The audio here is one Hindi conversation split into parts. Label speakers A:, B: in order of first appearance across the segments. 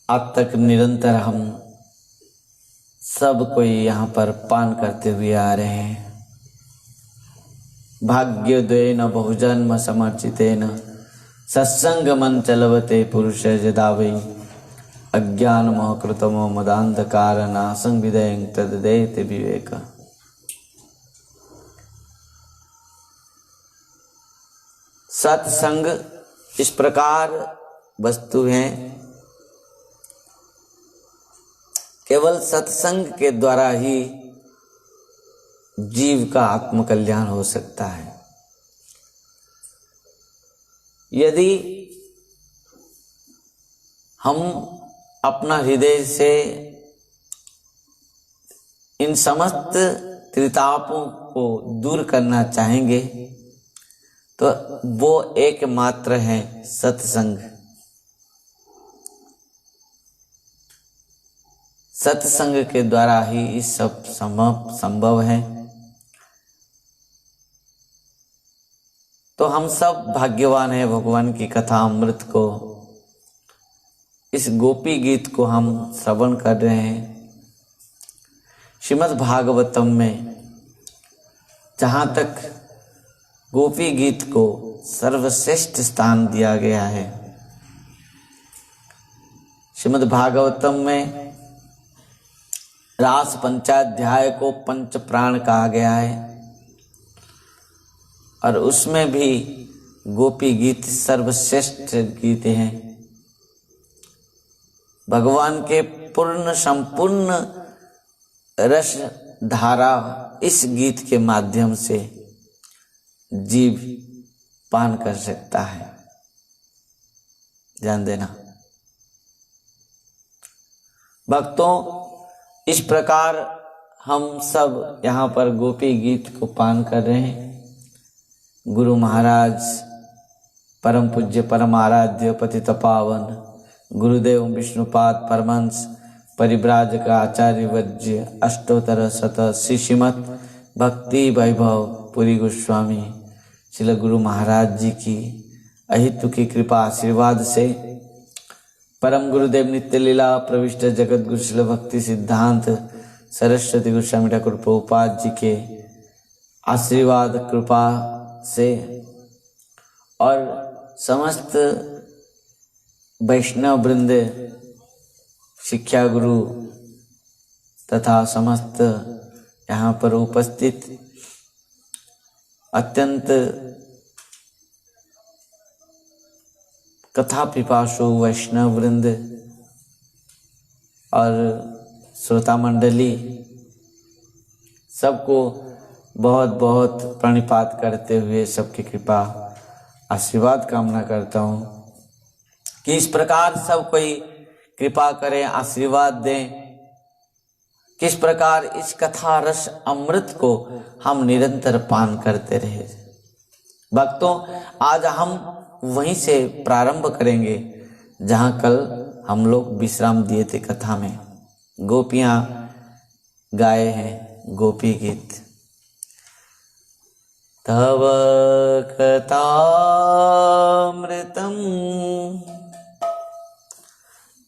A: अब तक निरंतर हम सब कोई यहाँ पर पान करते हुए आ रहे हैं। भाग्योदयेन बहुजन्म समर्चितेन सत्संग मन चलवते पुरुष यदा वै अज्ञानमोह कृतमो मदान्धकार नासं विदयं तद्देति विवेक। सत्संग इस प्रकार वस्तु है, केवल सत्संग के द्वारा ही जीव का आत्मकल्याण हो सकता है। यदि हम अपना हृदय से इन समस्त त्रितापों को दूर करना चाहेंगे तो वो एकमात्र है सत्संग। सत्संग के द्वारा ही इस सब संभव है। तो हम सब भाग्यवान हैं, भगवान की कथा अमृत को, इस गोपी गीत को हम श्रवण कर रहे हैं। श्रीमद् भागवतम में जहाँ तक गोपी गीत को सर्वश्रेष्ठ स्थान दिया गया है, श्रीमद् भागवतम में रास पंचाध्याय को पंच प्राण कहा गया है और उसमें भी गोपी गीत सर्वश्रेष्ठ गीत हैं। भगवान के पूर्ण संपूर्ण रस धारा इस गीत के माध्यम से जीव पान कर सकता है। ध्यान देना भक्तों, इस प्रकार हम सब यहाँ पर गोपी गीत को पान कर रहे हैं। गुरु महाराज परम पूज्य परम आराध्य पतित पावन गुरुदेव विष्णुपाद परमहंस परिव्राजक आचार्य वज्य अष्टोत्तर शत श्रीमद् भक्ति वैभव पुरी गोस्वामी श्रील गुरु महाराज जी की अहितु की कृपा आशीर्वाद से परम गुरुदेव नित्य लीला प्रविष्ट जगत गुरु श्रील भक्ति सिद्धांत सरस्वती गोस्वामी ठाकुर प्रभुपाद जी के आशीर्वाद कृपा से और समस्त वैष्णव वृंद शिक्षा गुरु तथा समस्त यहाँ पर उपस्थित अत्यंत कथा पिपासु वैष्णव वृंद और श्रोता मंडली सबको बहुत बहुत प्रणिपात करते हुए सबकी कृपा आशीर्वाद कामना करता हूँ कि इस प्रकार सब कोई कृपा करें, आशीर्वाद दें। किस प्रकार इस कथा रस अमृत को हम निरंतर पान करते रहे। भक्तों, आज हम वहीं से प्रारंभ करेंगे जहाँ कल हम लोग विश्राम दिए थे। कथा में गोपियाँ गाए हैं गोपी गीत। तव कथामृतम्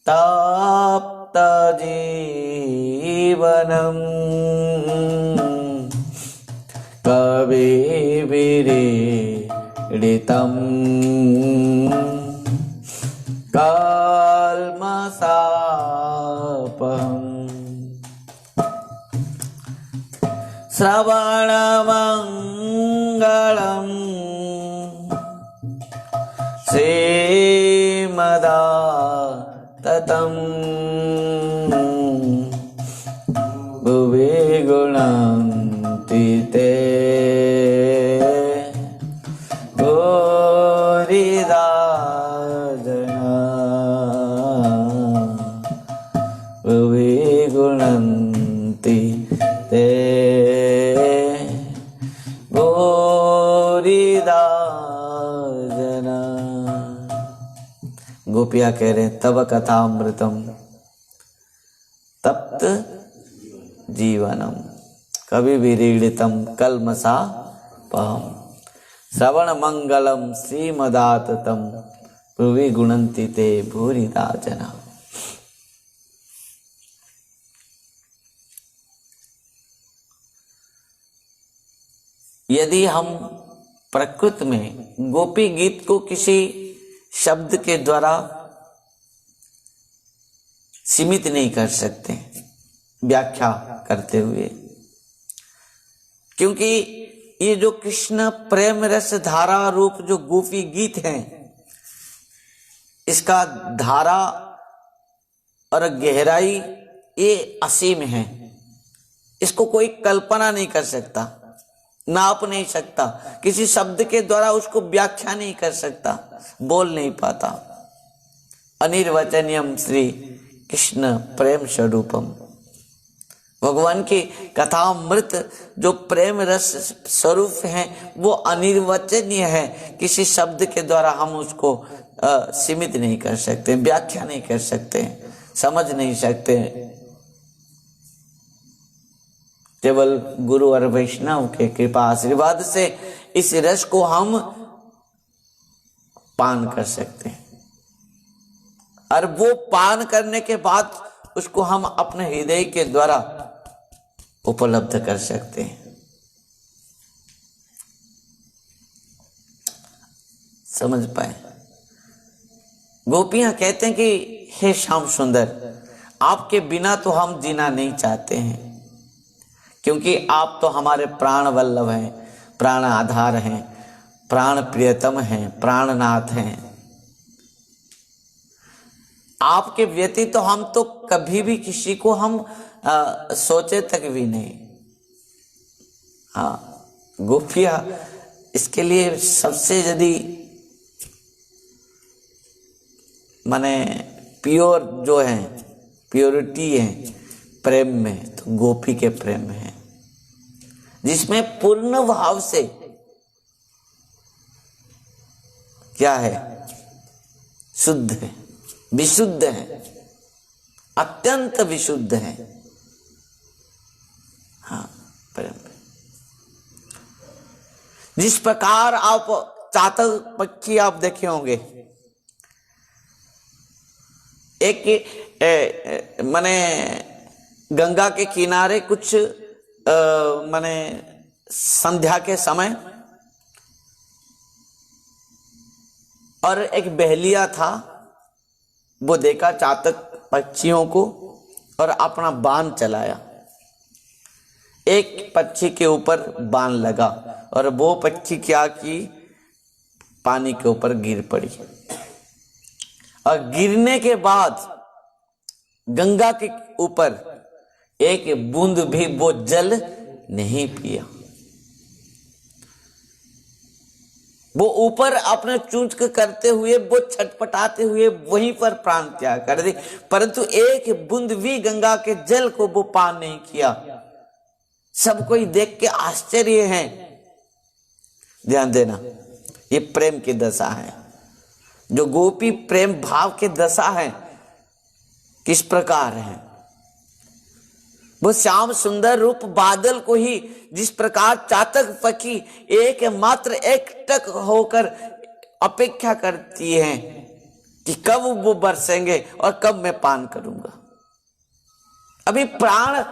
A: ताप्त जीवनम् कविभिरीडितम् कल्मषापहम् श्रवणमङ्गलम् श्रीमदाततं भुवि गुणन्ति ते गोरिदा जना भुवि गुणन्ति ते गोपिया कह रहे तब कथा अमृतम तप्त जीवनम कवि विरीडितम कल्मषापहम्। श्रवण मंगलम श्रीमदाततम भुवि गुणन्ति ते भूरिदा जना। यदि हम प्रकृति में गोपी गीत को किसी शब्द के द्वारा सीमित नहीं कर सकते व्याख्या करते हुए, क्योंकि ये जो कृष्ण प्रेम रस धारा रूप जो गोपी गीत हैं, इसका धारा और गहराई ये असीम है। इसको कोई कल्पना नहीं कर सकता, नाप नहीं सकता, किसी शब्द के द्वारा उसको व्याख्या नहीं कर सकता, बोल नहीं पाता। अनिर्वचनीयम श्री कृष्ण प्रेम स्वरूपम। भगवान की कथामृत जो प्रेम रस स्वरूप है वो अनिर्वचनीय है, किसी शब्द के द्वारा हम उसको सीमित नहीं कर सकते, व्याख्या नहीं कर सकते, समझ नहीं सकते। केवल गुरु और वैष्णव के कृपा आशीर्वाद से इस रस को हम पान कर सकते हैं, और वो पान करने के बाद उसको हम अपने हृदय के द्वारा उपलब्ध कर सकते हैं। समझ पाए? गोपियां कहते हैं कि हे श्याम सुंदर, आपके बिना तो हम जीना नहीं चाहते हैं, क्योंकि आप तो हमारे प्राण वल्लभ हैं, प्राण आधार हैं, प्राण प्रियतम हैं, प्राणनाथ हैं। आपके व्यतीत तो हम तो कभी भी किसी को हम सोचे तक भी नहीं। हाँ, गोपियां इसके लिए सबसे यदि माने प्योर जो है, प्योरिटी है प्रेम में, तो गोपी के प्रेम में है, जिसमें पूर्ण भाव से क्या है, शुद्ध है, विशुद्ध है, अत्यंत विशुद्ध है। हाँ, प्रेम। जिस प्रकार आप चातक पक्षी आप देखे होंगे, एक माने गंगा के किनारे कुछ माने संध्या के समय, और एक बहेलिया था, वो देखा चातक पक्षियों को और अपना बाण चलाया। एक पक्षी के ऊपर बाण लगा और वो पक्षी क्या की, पानी के ऊपर गिर पड़ी, और गिरने के बाद गंगा के ऊपर एक बूंद भी वो जल नहीं पिया। वो ऊपर अपने चूंच करते हुए, वो छटपटाते हुए वहीं पर प्राण त्याग कर दी, परंतु एक बूंद भी गंगा के जल को वो पान नहीं किया। सब कोई देख के आश्चर्य है। ध्यान देना, ये प्रेम की दशा है, जो गोपी प्रेम भाव की दशा है। किस प्रकार है वो श्याम सुंदर रूप बादल को ही, जिस प्रकार चातक पक्षी एक मात्र एकटक होकर अपेक्षा करती हैं कि कब वो बरसेंगे और कब मैं पान करूंगा। अभी प्राण,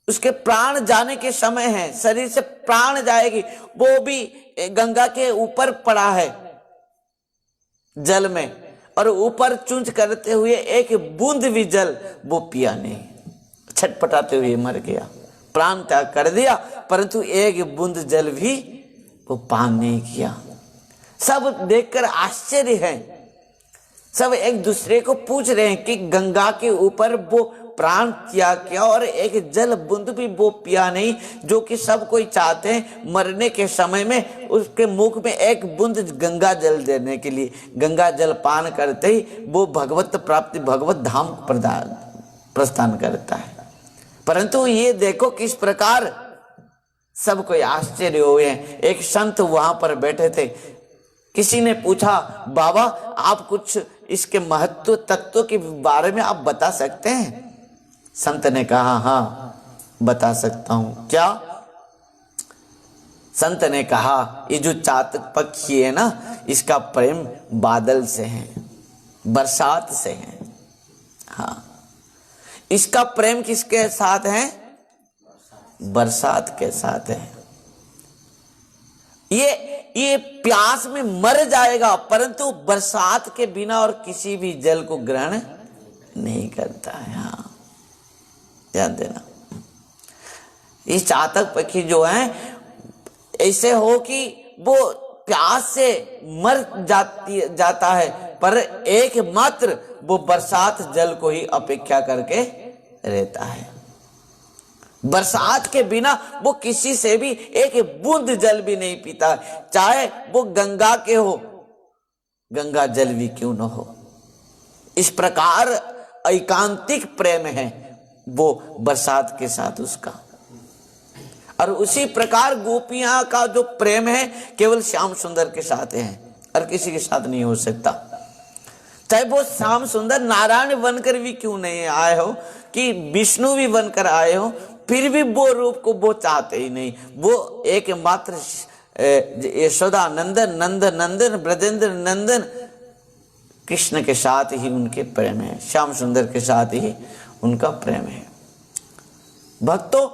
A: उसके प्राण जाने के समय है, शरीर से प्राण जाएगी, वो भी गंगा के ऊपर पड़ा है जल में, और ऊपर चूंच करते हुए एक बूंद भी जल वो पिया नहीं, छटपटाते हुए मर गया, प्राण त्याग कर दिया, परंतु एक बूंद जल भी वो पान नहीं किया। सब देखकर आश्चर्य है, सब एक दूसरे को पूछ रहे हैं कि गंगा के ऊपर वो प्राण त्याग किया और एक जल बूंद भी वो पिया नहीं, जो कि सब कोई चाहते हैं मरने के समय में उसके मुख में एक बूंद गंगा जल देने के लिए। गंगा जल पान करते ही वो भगवत प्राप्ति, भगवत धाम प्रस्थान करता है। परंतु ये देखो किस प्रकार सब कोई आश्चर्य हुए हैं। एक संत वहां पर बैठे थे, किसी ने पूछा, बाबा आप कुछ इसके महत्व तत्व के बारे में आप बता सकते हैं? संत ने कहा, हाँ बता सकता हूं। क्या? संत ने कहा ये जो चातक पक्षी है ना, इसका प्रेम बादल से है, बरसात से है। हाँ, इसका प्रेम किसके साथ है? बरसात के साथ है। ये प्यास में मर जाएगा, परंतु बरसात के बिना और किसी भी जल को ग्रहण नहीं करता है। हाँ, ध्यान देना। ये चातक पक्षी जो है ऐसे हो कि वो प्यास से मर जाता है, पर एकमात्र वो बरसात जल को ही अपेक्षा करके रहता है। बरसात के बिना वो किसी से भी एक बूंद जल भी नहीं पीता, चाहे वो गंगा के हो, गंगा जल भी क्यों न हो। इस प्रकार एकांतिक प्रेम है वो बरसात के साथ उसका। और उसी प्रकार गोपियां का जो प्रेम है केवल श्याम सुंदर के साथ है और किसी के साथ नहीं हो सकता। चाहे वो श्याम सुंदर नारायण बनकर भी क्यों नहीं आए हो, कि विष्णु भी बनकर आए हो, फिर भी वो रूप को वो चाहते ही नहीं। वो एकमात्र यशोदा नंदन, नंद नंदन, ब्रजेंद्र नंदन कृष्ण के साथ ही उनके प्रेम है, श्याम सुंदर के साथ ही उनका प्रेम है। भक्तों,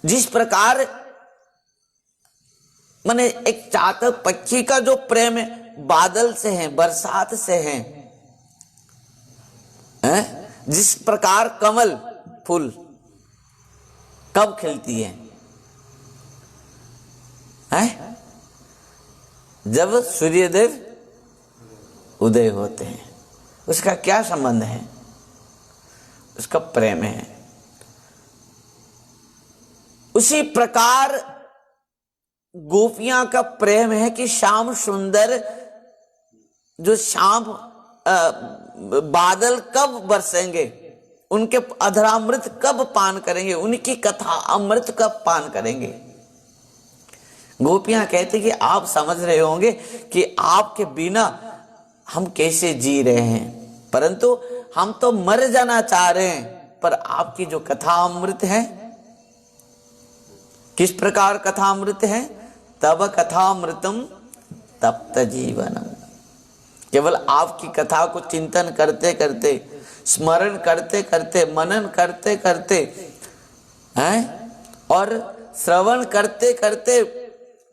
A: जिस प्रकार माने एक चातक पक्षी का जो प्रेम है बादल से है, बरसात से है, जिस प्रकार कमल फूल कब खिलती है? जब सूर्यदेव उदय होते हैं। उसका क्या संबंध है? उसका प्रेम है। उसी प्रकार गोपियां का प्रेम है कि श्याम सुंदर जो श्याम बादल कब बरसेंगे, उनके अधरामृत कब पान करेंगे, उनकी कथा अमृत कब पान करेंगे। गोपियां कहते कि आप समझ रहे होंगे कि आपके बिना हम कैसे जी रहे हैं, परंतु हम तो मर जाना चाह रहे हैं, पर आपकी जो कथा अमृत है, किस प्रकार कथा अमृत है? तब कथा अमृतम तप्त जीवनम। केवल आपकी कथा को चिंतन करते करते, स्मरण करते करते, मनन करते करते और श्रवण करते करते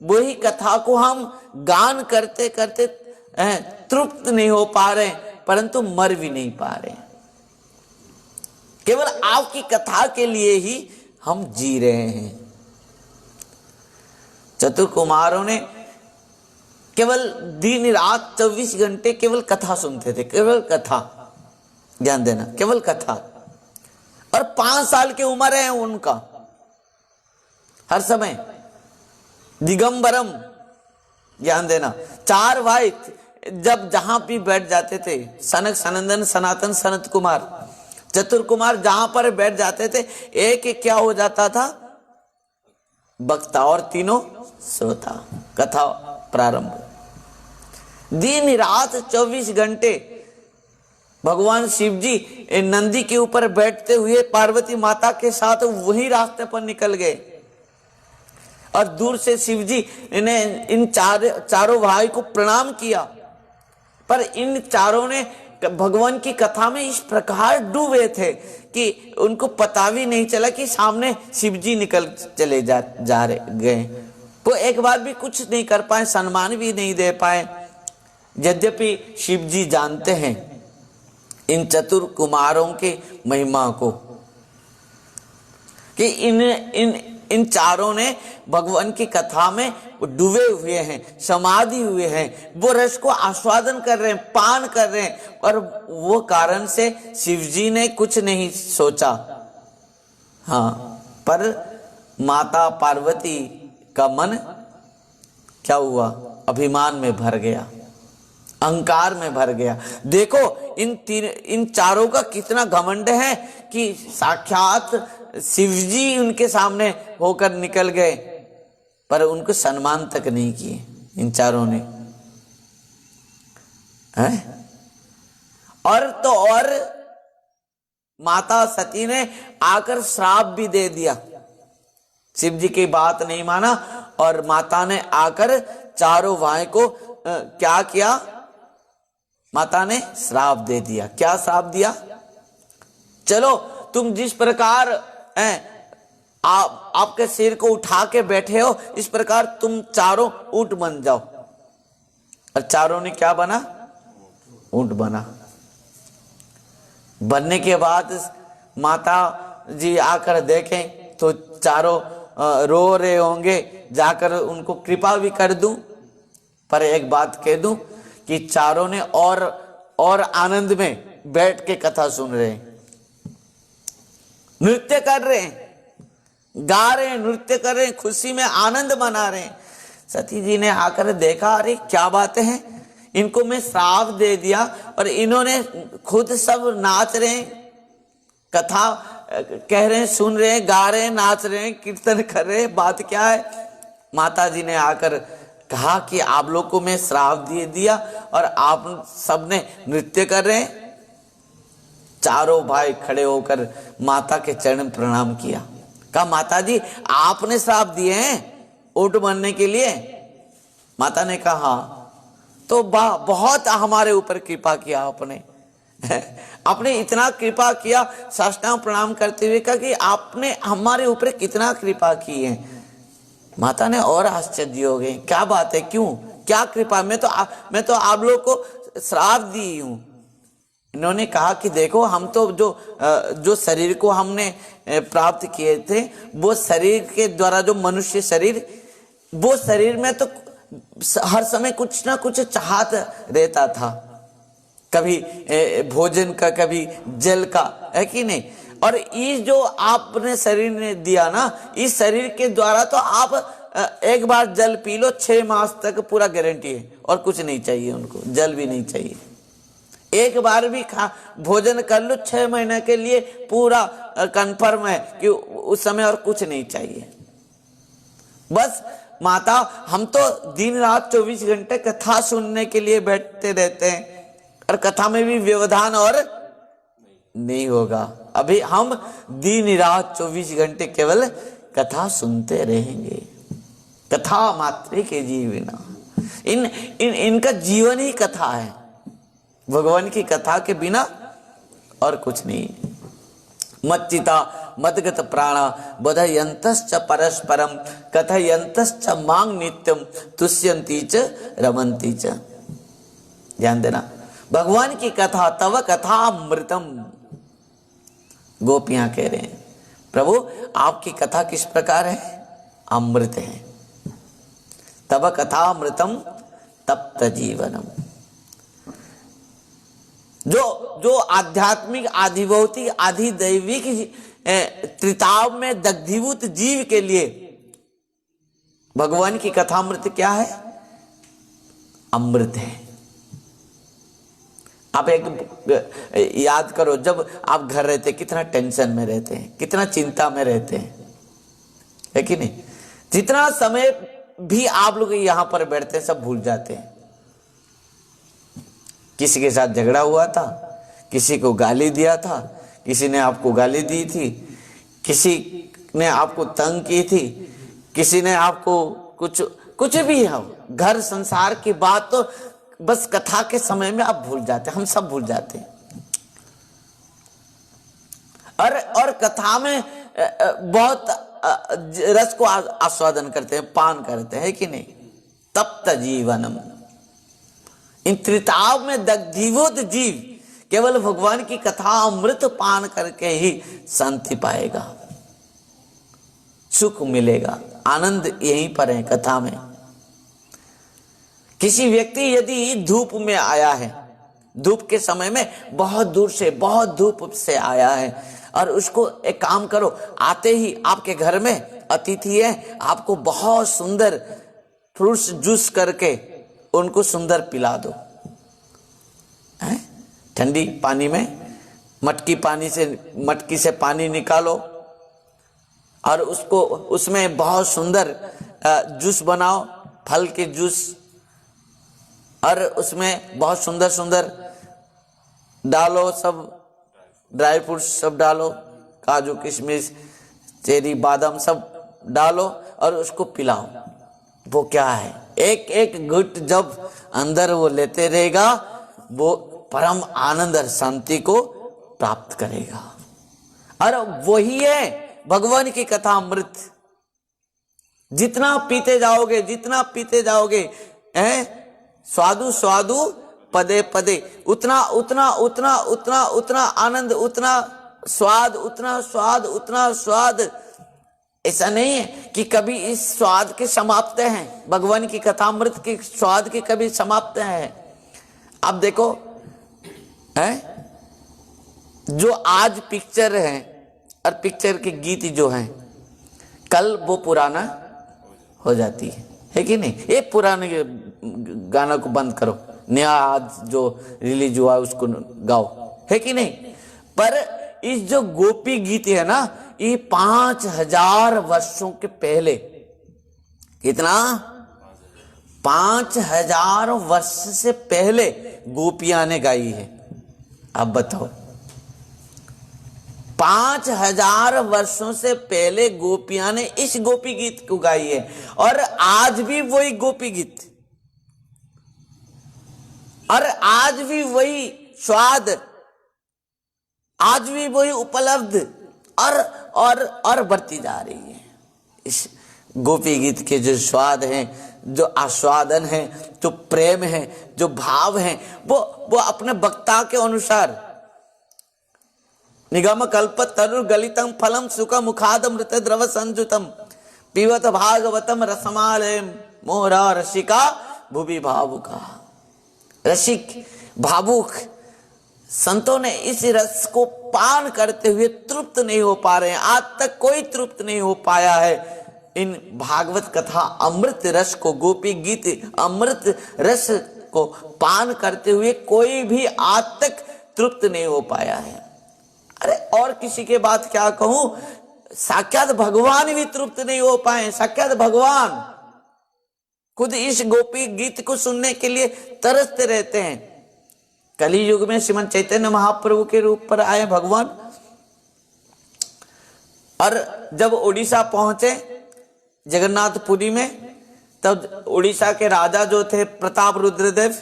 A: वही कथा को हम गान करते करते तृप्त नहीं हो पा रहे, परंतु मर भी नहीं पा रहे। केवल आपकी कथा के लिए ही हम जी रहे हैं। चतुर कुमारों ने केवल दिन रात 24 घंटे केवल कथा सुनते थे, केवल कथा। ध्यान देना, केवल कथा। और 5 साल की उम्र है उनका, हर समय दिगंबरम। ध्यान देना, 4 भाई जब जहां भी बैठ जाते थे, सनक, सनंदन, सनातन, सनत कुमार, चतुर कुमार जहां पर बैठ जाते थे, एक क्या हो जाता था? वक्ता और तीनों श्रोता। कथा प्रारंभ। दिन रात 24 घंटे भगवान शिव जी नंदी के ऊपर बैठते हुए पार्वती माता के साथ वही रास्ते पर निकल गए। और दूर से शिव जी ने इन चारों भाई को प्रणाम किया, पर इन चारों ने भगवान की कथा में इस प्रकार डूबे थे कि उनको पता भी नहीं चला कि सामने शिव जी निकल चले जा गए। वो एक बार भी कुछ नहीं कर पाए, सम्मान भी नहीं दे पाए। यद्यपि शिव जी जानते हैं इन चतुर कुमारों के महिमा को, कि इन चारों ने भगवान की कथा में डूबे हुए हैं, समाधि हुए हैं, वो रस को आस्वादन कर रहे हैं, पान कर रहे हैं, और वो कारण से शिव जी ने कुछ नहीं सोचा। हाँ, पर माता पार्वती का मन क्या हुआ? अभिमान में भर गया, अहंकार में भर गया। देखो इन चारों का कितना घमंड है कि साक्षात शिव जी उनके सामने होकर निकल गए, पर उनको सम्मान तक नहीं किए इन चारों ने। और माता सती ने आकर श्राप भी दे दिया शिव जी की बात नहीं माना और माता ने आकर चारों भाई को क्या किया? माता ने श्राप दे दिया। क्या श्राप दिया? चलो तुम जिस प्रकार आपके सिर को उठा के बैठे हो, इस प्रकार तुम चारों ऊंट बन जाओ। और चारों ने क्या बना? ऊंट बना। बनने के बाद माता जी आकर देखें तो चारों रो रहे होंगे। जाकर उनको कृपा भी कर दूं, पर एक बात कह दूं कि चारों ने और आनंद में बैठ के कथा सुन रहे हैं, नृत्य कर रहे हैं, गा रहे हैं, नृत्य कर रहे हैं, खुशी में आनंद मना रहे हैं। सती जी ने आकर देखा, अरे क्या बातें हैं, इनको मैं श्राप दे दिया और इन्होंने खुद सब नाच रहे हैं, कथा कह रहे हैं, सुन रहे हैं, गा रहे हैं, नाच रहे हैं, कीर्तन कर रहे हैं, बात क्या है? माता जी ने आकर कहा कि आप लोग को मैं श्राप दे दिया और आप सबने नृत्य कर रहे हैं। चारों भाई खड़े होकर माता के चरण प्रणाम किया। कहा, माता जी आपने श्राप दिए हैं ऊंट बनने के लिए? माता ने कहा, हाँ। तो बहुत हमारे ऊपर कृपा किया आपने आपने इतना कृपा किया। साष्टांग प्रणाम करते हुए कहा कि आपने हमारे ऊपर कितना कृपा की है। माता ने और आश्चर्य हो गए, क्या बात है, क्यों, क्या कृपा? मैं तो आप लोग को श्राप दी हूं। इन्होंने कहा कि देखो, हम तो जो शरीर को हमने प्राप्त किए थे, वो शरीर के द्वारा जो मनुष्य शरीर, वो शरीर में तो हर समय कुछ ना कुछ चाहत रहता था, कभी भोजन का, कभी जल का, है कि नहीं? और इस जो आपने शरीर ने दिया ना, इस शरीर के द्वारा तो आप एक बार जल पी लो, 6 मास तक पूरा गारंटी है, और कुछ नहीं चाहिए उनको, जल भी नहीं चाहिए। एक बार भी भोजन कर लो 6 महीने के लिए, पूरा कंफर्म है कि उस समय और कुछ नहीं चाहिए। बस माता, हम तो दिन रात 24 घंटे कथा सुनने के लिए बैठते रहते हैं, और कथा में भी व्यवधान और नहीं होगा। अभी हम दिन रात 24 घंटे केवल कथा सुनते रहेंगे। कथा मात्र के जीवना, इनका जीवन ही कथा है। भगवान की कथा के बिना और कुछ नहीं। मच्चिता मदगत प्राणा बधयंतश्च परस्परम कथयंतश्च मांग नित्यम तुष्यंती च रमन्ती च। ध्यान देना, भगवान की कथा, तव कथा अमृतम। गोपियां कह रहे हैं, प्रभु आपकी कथा किस प्रकार है? अमृत है। तव कथा अमृतम तप्त जीवनम। जो आध्यात्मिक, आधिभौतिक, आधिदैविक त्रिताव में दग्धीभूत जीव के लिए भगवान की कथामृत क्या है? अमृत है। आप एक याद करो, जब आप घर रहते कितना टेंशन में रहते हैं, कितना चिंता में रहते हैं, है कि नहीं? जितना समय भी आप लोग यहां पर बैठते हैं सब भूल जाते हैं। किसी के साथ झगड़ा हुआ था, किसी को गाली दिया था, किसी ने आपको गाली दी थी, किसी ने आपको तंग की थी, किसी ने आपको कुछ भी हो, घर संसार की बात तो बस कथा के समय में आप भूल जाते हैं, हम सब भूल जाते हैं। और कथा में बहुत रस को आस्वादन करते हैं, पान करते हैं, कि नहीं? तप्त जीवनम। इन त्रिताव में दग्धीभूत जीव केवल भगवान की कथा अमृत पान करके ही शांति पाएगा, सुख मिलेगा, आनंद यहीं पर है कथा में। किसी व्यक्ति यदि धूप में आया है, धूप के समय में बहुत दूर से, बहुत धूप से आया है, और उसको एक काम करो, आते ही आपके घर में अतिथि है, आपको बहुत सुंदर फ्रूट्स जूस करके उनको सुंदर पिला दो। ठंडी पानी में मटकी से पानी निकालो और उसको उसमें बहुत सुंदर जूस बनाओ, फल के जूस, और उसमें बहुत सुंदर सुंदर डालो, सब ड्राई फ्रूट्स सब डालो, काजू किशमिश चेरी बादाम सब डालो और उसको पिलाओ। वो क्या है, एक एक घुट जब अंदर वो लेते रहेगा, वो परम आनंद और शांति को प्राप्त करेगा। और वही है भगवान की कथा अमृत। जितना पीते जाओगे, जितना पीते जाओगे, स्वादु स्वादु पदे पदे, उतना उतना उतना उतना उतना आनंद, उतना स्वाद, उतना स्वाद, उतना स्वाद। ऐसा नहीं है कि कभी इस स्वाद के समाप्त हैं, भगवान की कथामृत के स्वाद के कभी समाप्त हैं। आप देखो जो आज पिक्चर है और पिक्चर के गीत जो हैं, कल वो पुराना हो जाती है कि नहीं? ये पुराने गाना को बंद करो, नया आज जो रिलीज हुआ उसको गाओ, है कि नहीं? पर इस जो गोपी गीत है ना, ये 5000 वर्षों के पहले, कितना 5000 वर्ष से पहले गोपियां ने गाई है। अब बताओ, 5000 वर्षों से पहले गोपियां ने इस गोपी गीत को गाई है, और आज भी वही गोपी गीत, और आज भी वही स्वाद, आज भी वही उपलब्ध और बढ़ती जा रही है। इस गोपी गीत के जो स्वाद हैं, जो आस्वादन है, जो प्रेम है, जो भाव है, वो अपने वक्ता के अनुसार, निगम कल्प तरु गलितम फलम सुख मुखाद मृत द्रव संजुतम पीवत भागवतम रसमालय मोरा रसिका भुवि भावुका। रसिक भावुक संतों ने इस रस को पान करते हुए तृप्त नहीं हो पा रहे हैं। आज तक कोई तृप्त नहीं हो पाया है इन भागवत कथा अमृत रस को, गोपी गीत अमृत रस को पान करते हुए कोई भी आज तक तृप्त नहीं हो पाया है। अरे और किसी के बात क्या कहूं, साक्षात भगवान भी तृप्त नहीं हो पाए। साक्षात भगवान खुद इस गोपी गीत को सुनने के लिए तरसते रहते हैं। कली युग में श्रीमन चैतन्य महाप्रभु के रूप पर आए भगवान, और जब उड़ीसा पहुंचे जगन्नाथपुरी में, तब उड़ीसा के राजा जो थे प्रताप रुद्रदेव,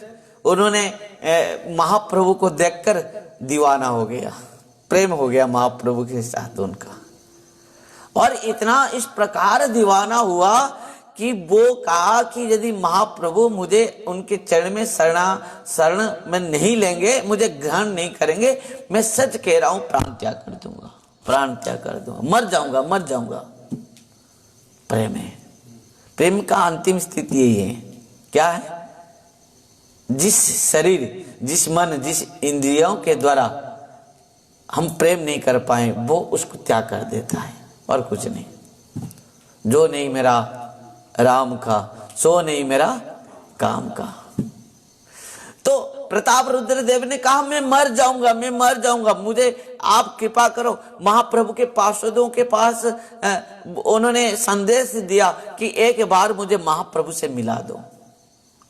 A: उन्होंने महाप्रभु को देखकर दीवाना हो गया, प्रेम हो गया महाप्रभु के साथ उनका। और इतना इस प्रकार दीवाना हुआ कि वो कहा कि यदि महाप्रभु मुझे उनके चरण में शरण में नहीं लेंगे, मुझे ग्रहण नहीं करेंगे, मैं सच कह रहा हूं, प्राण त्याग कर दूंगा, प्राण त्याग कर दूंगा, मर जाऊंगा। प्रेम है, प्रेम का अंतिम स्थिति यही है। क्या है? जिस शरीर, जिस मन, जिस इंद्रियों के द्वारा हम प्रेम नहीं कर पाए, वो उसको त्याग कर देता है, और कुछ नहीं। जो नहीं मेरा राम का, सो नहीं मेरा काम का। तो प्रताप रुद्रदेव ने कहा मैं मर जाऊंगा, मुझे आप कृपा करो। महाप्रभु के पार्षदों के पास उन्होंने संदेश दिया कि एक बार मुझे महाप्रभु से मिला दो,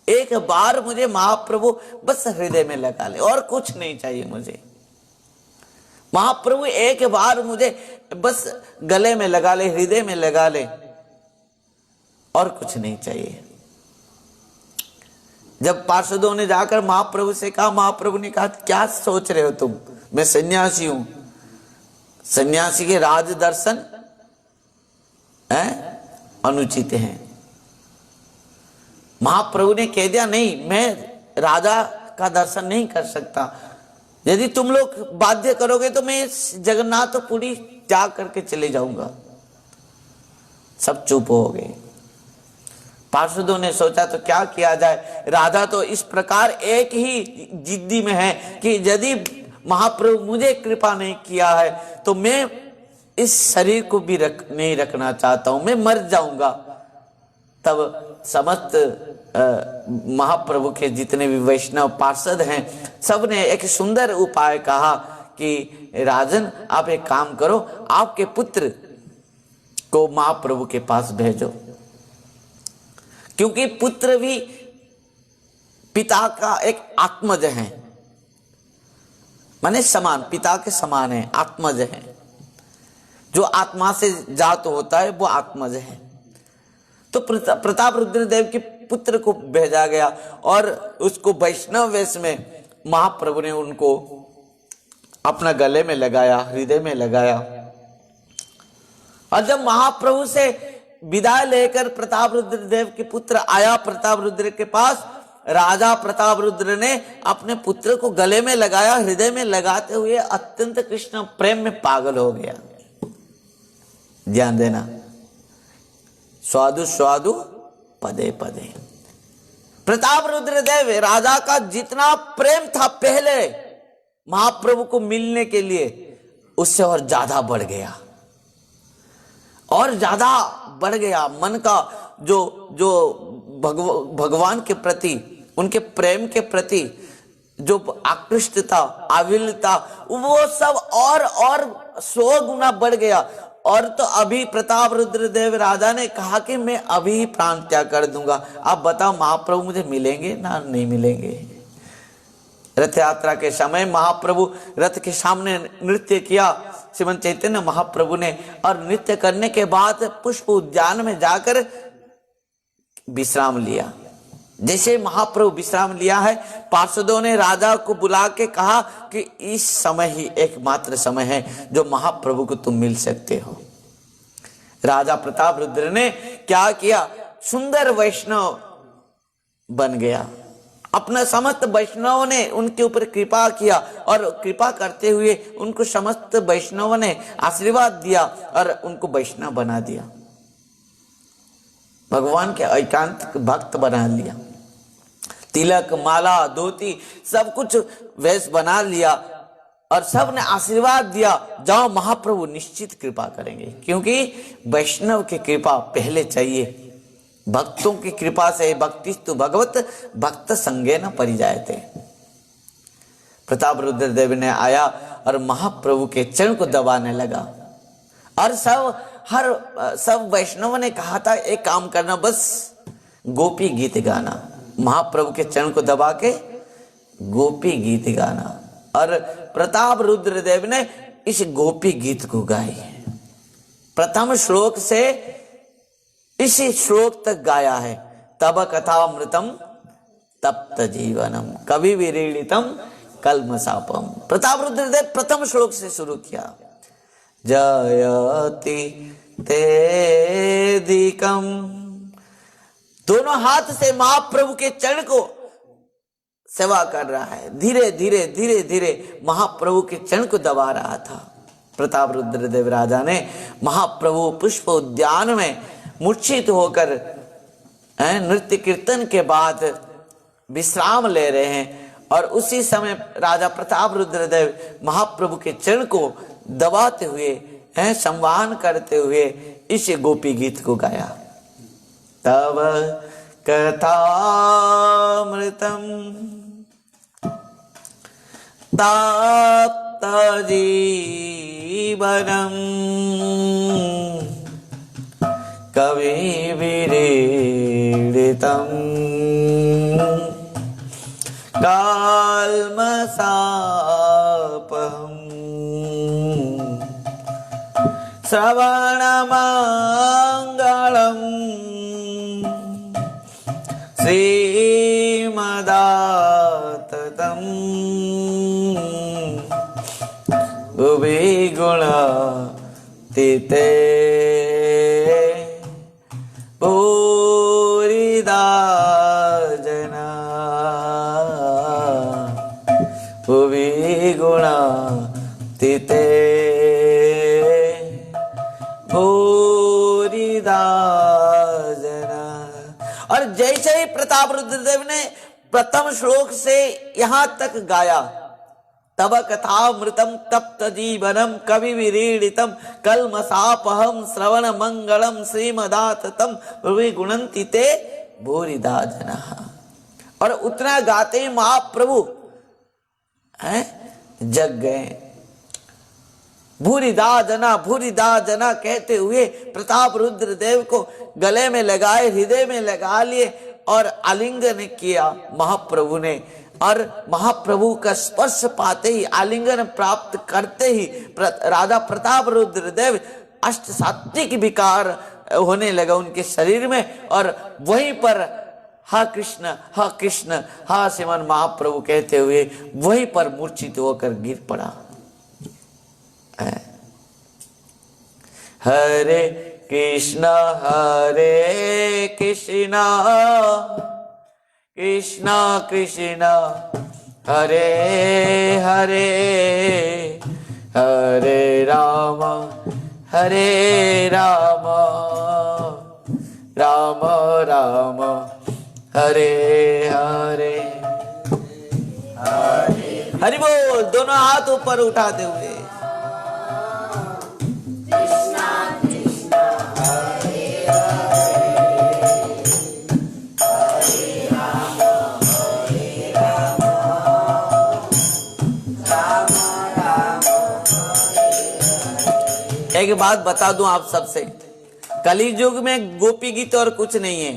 A: एक बार मुझे महाप्रभु बस हृदय में लगा ले, और कुछ नहीं चाहिए मुझे। महाप्रभु एक बार मुझे बस गले में लगा ले, हृदय में लगा ले, और कुछ नहीं चाहिए। जब पार्षदों ने जाकर महाप्रभु से कहा, महाप्रभु ने कहा क्या सोच रहे हो तुम, मैं सन्यासी हूं, सन्यासी के राज दर्शन अनुचित हैं। महाप्रभु ने कह दिया नहीं, मैं राजा का दर्शन नहीं कर सकता, यदि तुम लोग बाध्य करोगे तो मैं जगन्नाथपुरी त्याग करके चले जाऊंगा। सब चुप हो गए। पार्षदों ने सोचा तो क्या किया जाए, राजा तो इस प्रकार एक ही जिद्दी में है कि यदि महाप्रभु मुझे कृपा नहीं किया है तो मैं इस शरीर को भी नहीं रखना चाहता हूं, मैं मर जाऊंगा। तब समस्त महाप्रभु के जितने भी वैष्णव पार्षद हैं, सब ने एक सुंदर उपाय कहा कि राजन आप एक काम करो, आपके पुत्र को महाप्रभु के पास भेजो, क्योंकि पुत्र भी पिता का एक आत्मज है, माने समान, पिता के समान है, आत्मज है। जो आत्मा से जात होता है वो आत्मज है। तो प्रताप रुद्रदेव के पुत्र को भेजा गया और उसको वैष्णव वेश में महाप्रभु ने उनको अपना गले में लगाया, हृदय में लगाया। और जब महाप्रभु से विदाई लेकर प्रताप रुद्रदेव के पुत्र आया प्रताप रुद्र के पास, राजा प्रताप रुद्र ने अपने पुत्र को गले में लगाया, हृदय में लगाते हुए अत्यंत कृष्ण प्रेम में पागल हो गया। ध्यान देना, स्वादु स्वादु पदे पदे। प्रताप रुद्रदेव राजा का जितना प्रेम था पहले महाप्रभु को मिलने के लिए, उससे और ज्यादा बढ़ गया, और ज्यादा बढ़ गया। मन का जो भगवान के प्रति, उनके प्रेम के प्रति जो आकृष्टता, आविलता, वो सब और 100 गुना बढ़ गया। और तो अभी प्रताप रुद्रदेव राजा ने कहा कि मैं अभी प्राण त्याग कर दूंगा। आप बताओ महाप्रभु मुझे मिलेंगे ना नहीं मिलेंगे? रथ यात्रा के समय महाप्रभु रथ के सामने नृत्य किया श्रीमंत चैतन्य महाप्रभु ने, और नृत्य करने के बाद पुष्प उद्यान में जाकर विश्राम लिया। जैसे महाप्रभु विश्राम लिया है, पार्षदों ने राजा को बुला के कहा कि इस समय ही एकमात्र समय है जो महाप्रभु को तुम मिल सकते हो। राजा प्रताप रुद्र ने क्या किया? सुंदर वैष्णव बन गया। अपने समस्त वैष्णव ने उनके ऊपर कृपा किया, और कृपा करते हुए उनको समस्त वैष्णव ने आशीर्वाद दिया और उनको वैष्णव बना दिया, भगवान के एकांत भक्त बना लिया। तिलक, माला, धोती सब कुछ वेश बना लिया, और सब ने आशीर्वाद दिया, जाओ महाप्रभु निश्चित कृपा करेंगे, क्योंकि वैष्णव की कृपा पहले चाहिए। भक्तों की कृपा से भक्तिस्तु भगवत भक्त संगे न परिजायते। प्रताप रुद्रदेव ने आया और महाप्रभु के चरण को दबाने लगा, और सब वैष्णव ने कहा था एक काम करना, बस गोपी गीत गाना, महाप्रभु के चरण को दबा के गोपी गीत गाना। और प्रताप रुद्रदेव ने इस गोपी गीत को गाई, प्रथम श्लोक से इसी श्लोक तक गाया है। तब कथामृतम तप्त जीवनम कवि विरीडितम कल्मषापम। प्रताप रुद्रदेव प्रथम श्लोक से शुरू किया। जयति तेदिकम, दोनों हाथ से महाप्रभु के चरण को सेवा कर रहा है, धीरे धीरे धीरे धीरे महाप्रभु के चरण को दबा रहा था। प्रताप रुद्रदेव राजा ने महाप्रभु पुष्प उद्यान में मूर्छित होकर नृत्य कीर्तन के बाद विश्राम ले रहे हैं, और उसी समय राजा प्रताप रुद्रदेव महाप्रभु के चरण को दबाते हुए संवाहन करते हुए इस गोपी गीत को गाया। तब कथामृतम तप्त जीवनम कवि विरीडितम काल्मषापहम् श्रवणमङ्गलम् श्रीमदाततम् विगुणातीते पूरिदा जना विगुणातीते पूरिदा जना। और जैसे ही प्रताप रुद्रदेव ने प्रथम श्लोक से यहां तक गाया, तब कथामृतम तप्त जीवनम कवि विरीडितम कल्मषापहम श्रवण मंगलम श्रीमदाततम गुणंति ते भूरिदा जना। और उतना गाते ही महाप्रभु जग गए। भूरिदा जना कहते हुए प्रताप रुद्रदेव को गले में लगाए, हृदय में लगा लिए और आलिंगन किया महाप्रभु ने। और महाप्रभु का स्पर्श पाते ही, आलिंगन प्राप्त करते ही राजा प्रताप रुद्रदेव अष्ट सात्विक विकार होने लगा उनके शरीर में, और वहीं पर हा कृष्ण हा श्रीमान महाप्रभु कहते हुए वहीं पर मूर्छित होकर गिर पड़ा। हरे कृष्णा कृष्णा कृष्णा हरे हरे, हरे राम राम राम हरे हरे। हरि बोल। दोनों हाथ ऊपर उठाते हुए एक बात बता दूं आप सबसे, कलियुग में गोपी गीत और कुछ नहीं है।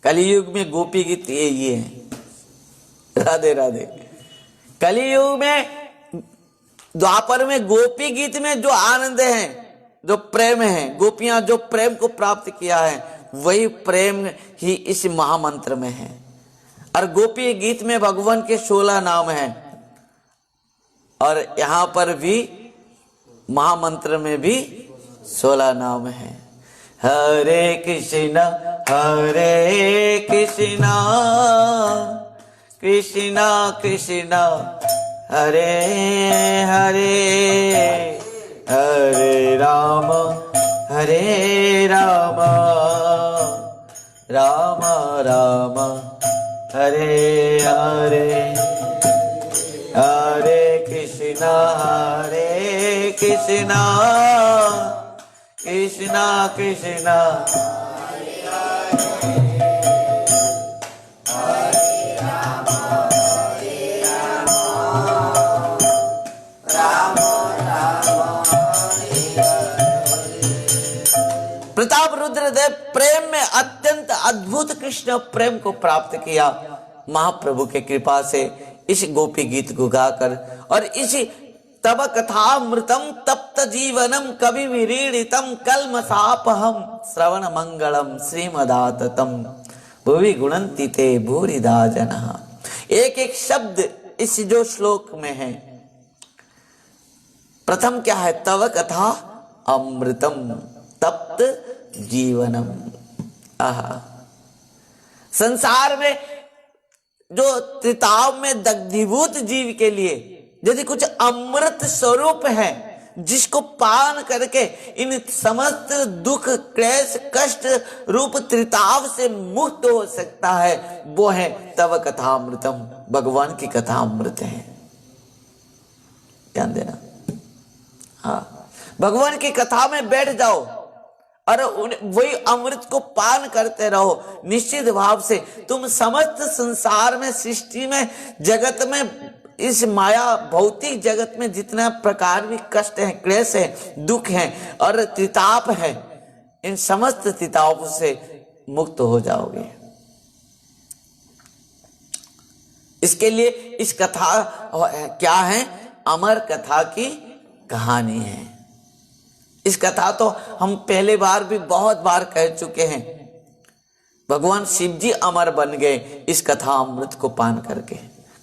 A: कलियुग में गोपी गीत ये है। राधे राधे। कलियुग में, द्वापर में गोपी गीत में जो आनंद है, जो प्रेम है, गोपियां जो प्रेम को प्राप्त किया है, वही प्रेम ही इस महामंत्र में है। और गोपी गीत में भगवान के 16 नाम हैं, और यहां पर भी महामंत्र में भी 16 नाम है। हरे कृष्णा कृष्णा कृष्णा हरे हरे, हरे राम राम राम हरे हरे, हरे कृष्णा कृष्णा कृष्णा प्रताप रुद्रदेव प्रेम में अत्यंत अद्भुत कृष्ण प्रेम को प्राप्त किया महाप्रभु के कृपा से इस गोपी गीत को गाकर। और इस तब कथामृतम तप्त जीवनम कवि विरीडितम कल्मषापहम श्रवण मंगलम श्रीमदाततम भुवि गुणन्ति ते भूरिदा जनः। एक एक शब्द इस जो श्लोक में है। प्रथम क्या है? तव कथा अमृतम तप्त जीवनम। आहा, संसार में जो त्रिताव में दग्धीभूत जीव के लिए यदि कुछ अमृत स्वरूप है जिसको पान करके इन समस्त दुख क्लेश कष्ट रूप त्रिताव से मुक्त हो सकता है, वो है तव कथामृतम। भगवान की कथा अमृत है, ध्यान देना। हाँ, भगवान की कथा में बैठ जाओ और वही अमृत को पान करते रहो। निश्चित भाव से तुम समस्त संसार में, सृष्टि में, जगत में, इस माया भौतिक जगत में जितना प्रकार भी कष्ट है, क्लेश है, दुख है और त्रिताप है, इन समस्त त्रितापों से मुक्त हो जाओगे। इसके लिए इस कथा क्या है? अमर कथा की कहानी है। इस कथा तो हम पहले बार भी बहुत बार कह चुके हैं। भगवान शिव जी अमर बन गए इस कथा अमृत को पान करके।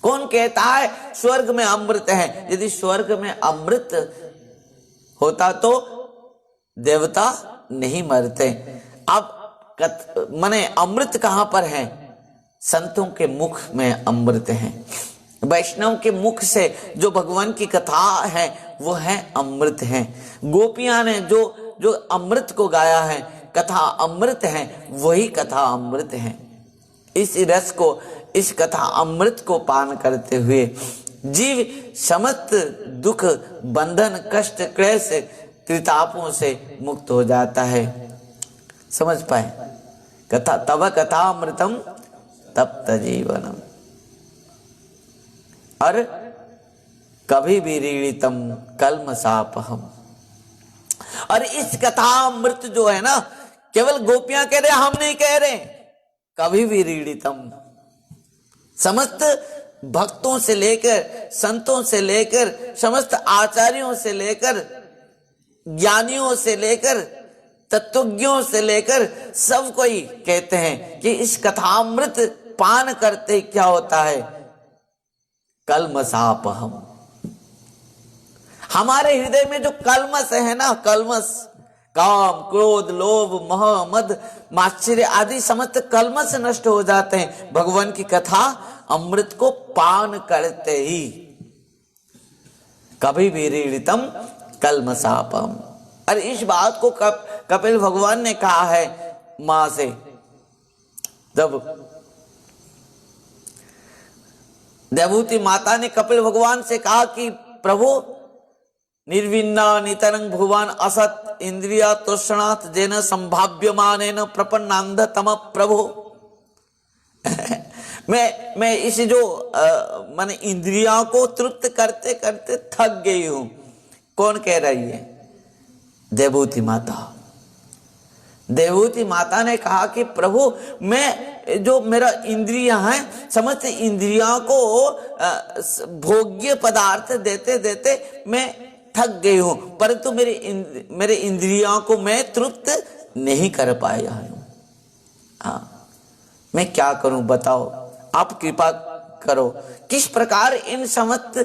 A: कौन कहता है स्वर्ग में अमृत है? यदि स्वर्ग में अमृत होता तो देवता नहीं मरते। अब माने अमृत कहां पर है? संतों के मुख में अमृत है। वैष्णव के मुख से जो भगवान की कथा है वो है अमृत है। गोपियां ने जो अमृत को गाया है, कथा अमृत है, वही कथा अमृत है। इस रस को, इस कथा अमृत को पान करते हुए जीव समस्त दुख बंधन कष्ट क्लेश त्रितापों से मुक्त हो जाता है। समझ पाए? कथा तव कथा अमृतम तप्त जीवनम। और कभी भी रीड़ितम कल्मषापहम। और इस कथा अमृत जो है ना, केवल गोपियां कह रहे, हम नहीं कह रहे। कभी भी रीड़ितम, समस्त भक्तों से लेकर, संतों से लेकर, समस्त आचार्यों से लेकर ज्ञानियों से लेकर तत्वज्ञों से लेकर सब कोई कहते हैं कि इस कथामृत पान करते क्या होता है, कल्मषापहम। हमारे हृदय में जो कल्मष है ना, कल्मष, काम, क्रोध, लोभ, मोह, मद, मात्सर्य आदि समस्त कल्मष नष्ट हो जाते हैं भगवान की कथा अमृत को पान करते ही। कभी भी रीड़ितम कल्मषापम। अरे इस बात को कपिल भगवान ने कहा है मां से, जब देवहूति माता ने कपिल भगवान से कहा कि प्रभु निर्विन्ना नितरंग भुवन असत इंद्रिया तृष्णात् जेन संभाव्यमानेन प्रपन्नांध तम प्रभु। मैं इस जो माने इंद्रियों को तृप्त करते करते थक गई हूं। कौन कह रही है? देवहूति माता। देवहूति माता ने कहा कि प्रभु मैं जो मेरा इंद्रियां हैं समस्त इंद्रियों को भोग्य पदार्थ देते देते मैं थक गई हूं, परंतु मेरे इंद्रियों को मैं तृप्त नहीं कर पाया हूं। हाँ, मैं क्या करूं बताओ, आप कृपा करो। किस प्रकार इन समस्त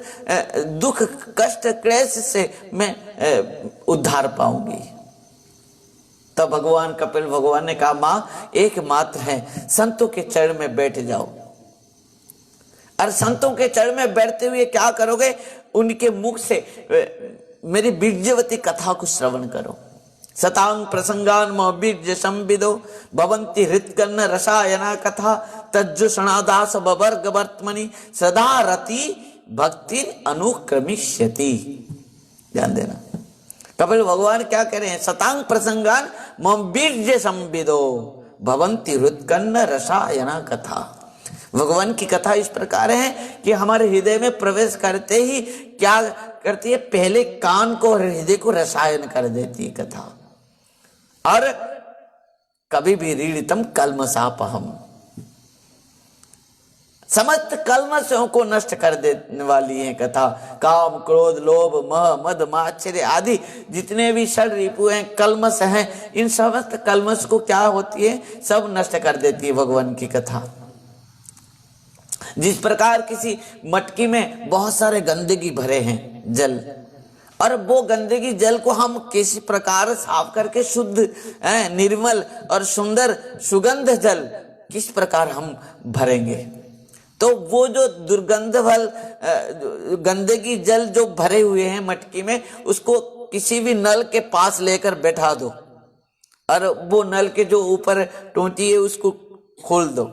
A: दुख कष्ट क्लेश से मैं उद्धार पाऊंगी? तब भगवान कपिल भगवान ने कहा मां एकमात्र है, संतों के चरण में बैठ जाओ। और संतों के चरण में बैठते हुए क्या करोगे? उनके मुख से मेरी बीजवती कथा को श्रवण करो। सतांग प्रसंगान बीज संविदो भवंती हृत्कर्ण रसायना कथा तज्जुषणादास बवर्ग वर्तमनि सदा रति भक्ति अनुक्रमिष्यति। ध्यान देना, कपिल भगवान क्या कह रहे हैं? सतांग प्रसंगान बीज संविदो भवंती हृत्कर्ण रसायना कथा। भगवान की कथा इस प्रकार है कि हमारे हृदय में प्रवेश करते ही क्या करती है? पहले कान को और हृदय को रसायन कर देती है कथा। और कभी भी रीड़ितम कल्मषापहम, समस्त कल्मषों को नष्ट कर देने वाली है कथा। काम, क्रोध, लोभ, मोह, मद, मात्सर्य आदि जितने भी षड रिपु हैं, कल्मष हैं, इन समस्त कल्मष को क्या होती है? सब नष्ट कर देती है भगवान की कथा। जिस प्रकार किसी मटकी में बहुत सारे गंदगी भरे हैं जल, और वो गंदगी जल को हम किसी प्रकार साफ करके शुद्ध निर्मल और सुंदर सुगंध जल किस प्रकार हम भरेंगे? तो वो जो दुर्गंध भल गंदगी जल जो भरे हुए हैं मटकी में, उसको किसी भी नल के पास लेकर बैठा दो और वो नल के जो ऊपर टोंटी है उसको खोल दो।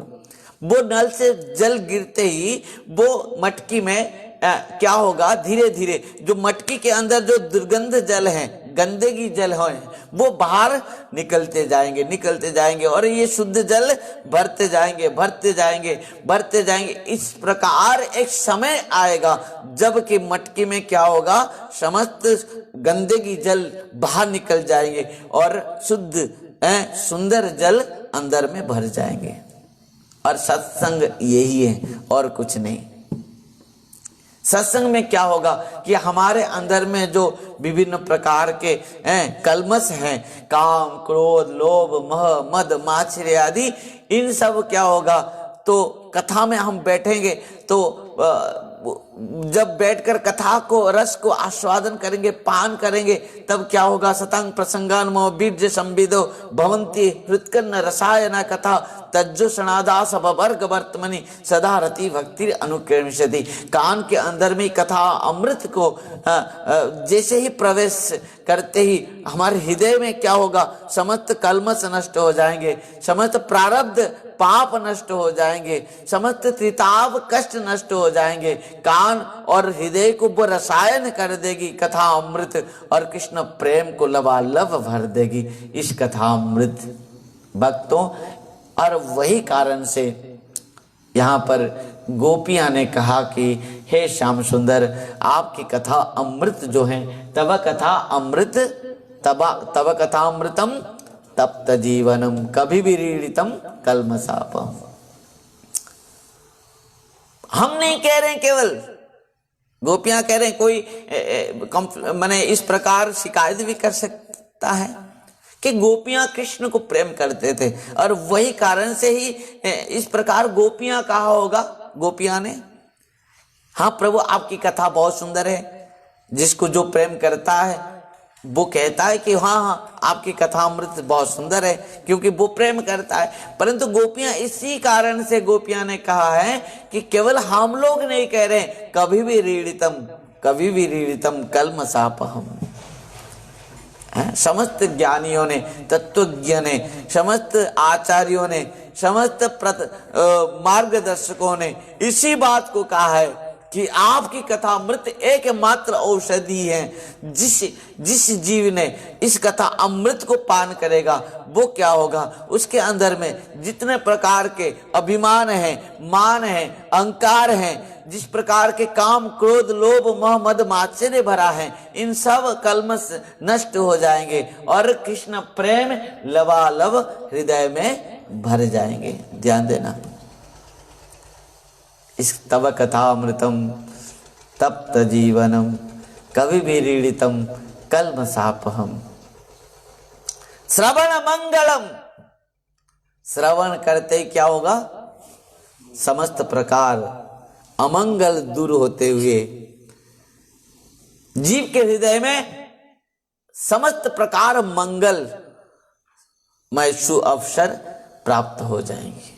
A: वो नल से जल गिरते ही वो मटकी में क्या होगा? धीरे धीरे जो मटकी के अंदर जो दुर्गंध जल है, गंदगी जल है, वो बाहर निकलते जाएंगे और ये शुद्ध जल भरते जाएंगे। इस प्रकार एक समय आएगा जबकि मटकी में क्या होगा? समस्त गंदगी जल बाहर निकल जाएंगे और शुद्ध सुंदर जल अंदर में भर जाएंगे। और सत्संग यही है और कुछ नहीं। सत्संग में क्या होगा कि हमारे अंदर में जो विभिन्न प्रकार के कल्मष हैं, काम, क्रोध, लोभ, मोह, मद, मात्सर्य आदि, इन सब क्या होगा? तो कथा में हम बैठेंगे तो जब बैठकर कथा को रस को आस्वादन करेंगे, पान करेंगे, तब क्या होगा? सतांग प्रसंगान बीज संविदो भवंती हृत्कर्ण रसायना कथा तज्जुषणादास बवर्ग वर्तमनि सदा रति भक्ति अनुक्रमिष्यति। कान के अंदर में कथा अमृत को जैसे ही प्रवेश करते ही हमारे हृदय में क्या होगा? समस्त कल्मष नष्ट हो जाएंगे, समस्त प्रारब्ध पाप नष्ट हो जाएंगे, समस्त त्रिताप कष्ट नष्ट हो जाएंगे। कान और हृदय को वो रसायन कर देगी कथा अमृत, और कृष्ण प्रेम को लबालब भर देगी इस कथा अमृत भक्तों। और वही कारण से यहाँ पर गोपियां ने कहा कि हे श्याम सुंदर, आपकी कथा अमृत जो है, तब कथा अमृत तब कथा अमृतम तप्त जीवनम कभी भी रीड़ितम कल्मषापम। हम नहीं कह रहे केवल, गोपियां कह रहे हैं, कोई माने इस प्रकार शिकायत भी कर सकता है कि गोपियां कृष्ण को प्रेम करते थे और वही कारण से ही इस प्रकार गोपियां कहा होगा गोपियां ने। हाँ प्रभु आपकी कथा बहुत सुंदर है, जिसको जो प्रेम करता है वो कहता है कि हाँ हाँ आपकी कथा अमृत बहुत सुंदर है, क्योंकि वो प्रेम करता है। परंतु गोपियां इसी कारण से गोपियां ने कहा है कि केवल हम लोग नहीं कह रहे, कभी भी रीड़ितम कल्मषापहम। समस्त ज्ञानियों ने, तत्वज्ञ ने, समस्त आचार्यों ने, समस्त मार्गदर्शकों ने इसी बात को कहा है कि आपकी कथा अमृत एकमात्र औषधि है। जिस जीव ने इस कथा अमृत को पान करेगा वो क्या होगा, उसके अंदर में जितने प्रकार के अभिमान है, मान है, अहंकार है, जिस प्रकार के काम, क्रोध, लोभ, मोह, मद, मात्सर्य भरा है, इन सब कल्मश नष्ट हो जाएंगे और कृष्ण प्रेम लबालब हृदय में भर जाएंगे। ध्यान देना, इस तव कथा अमृतम तप्त जीवनम कवि विरीडितम कल्मषापहम। श्रवण मंगलम, श्रवण करते क्या होगा, समस्त प्रकार अमंगल दूर होते हुए जीव के हृदय में समस्त प्रकार मंगल मय शु अवसर प्राप्त हो जाएंगे।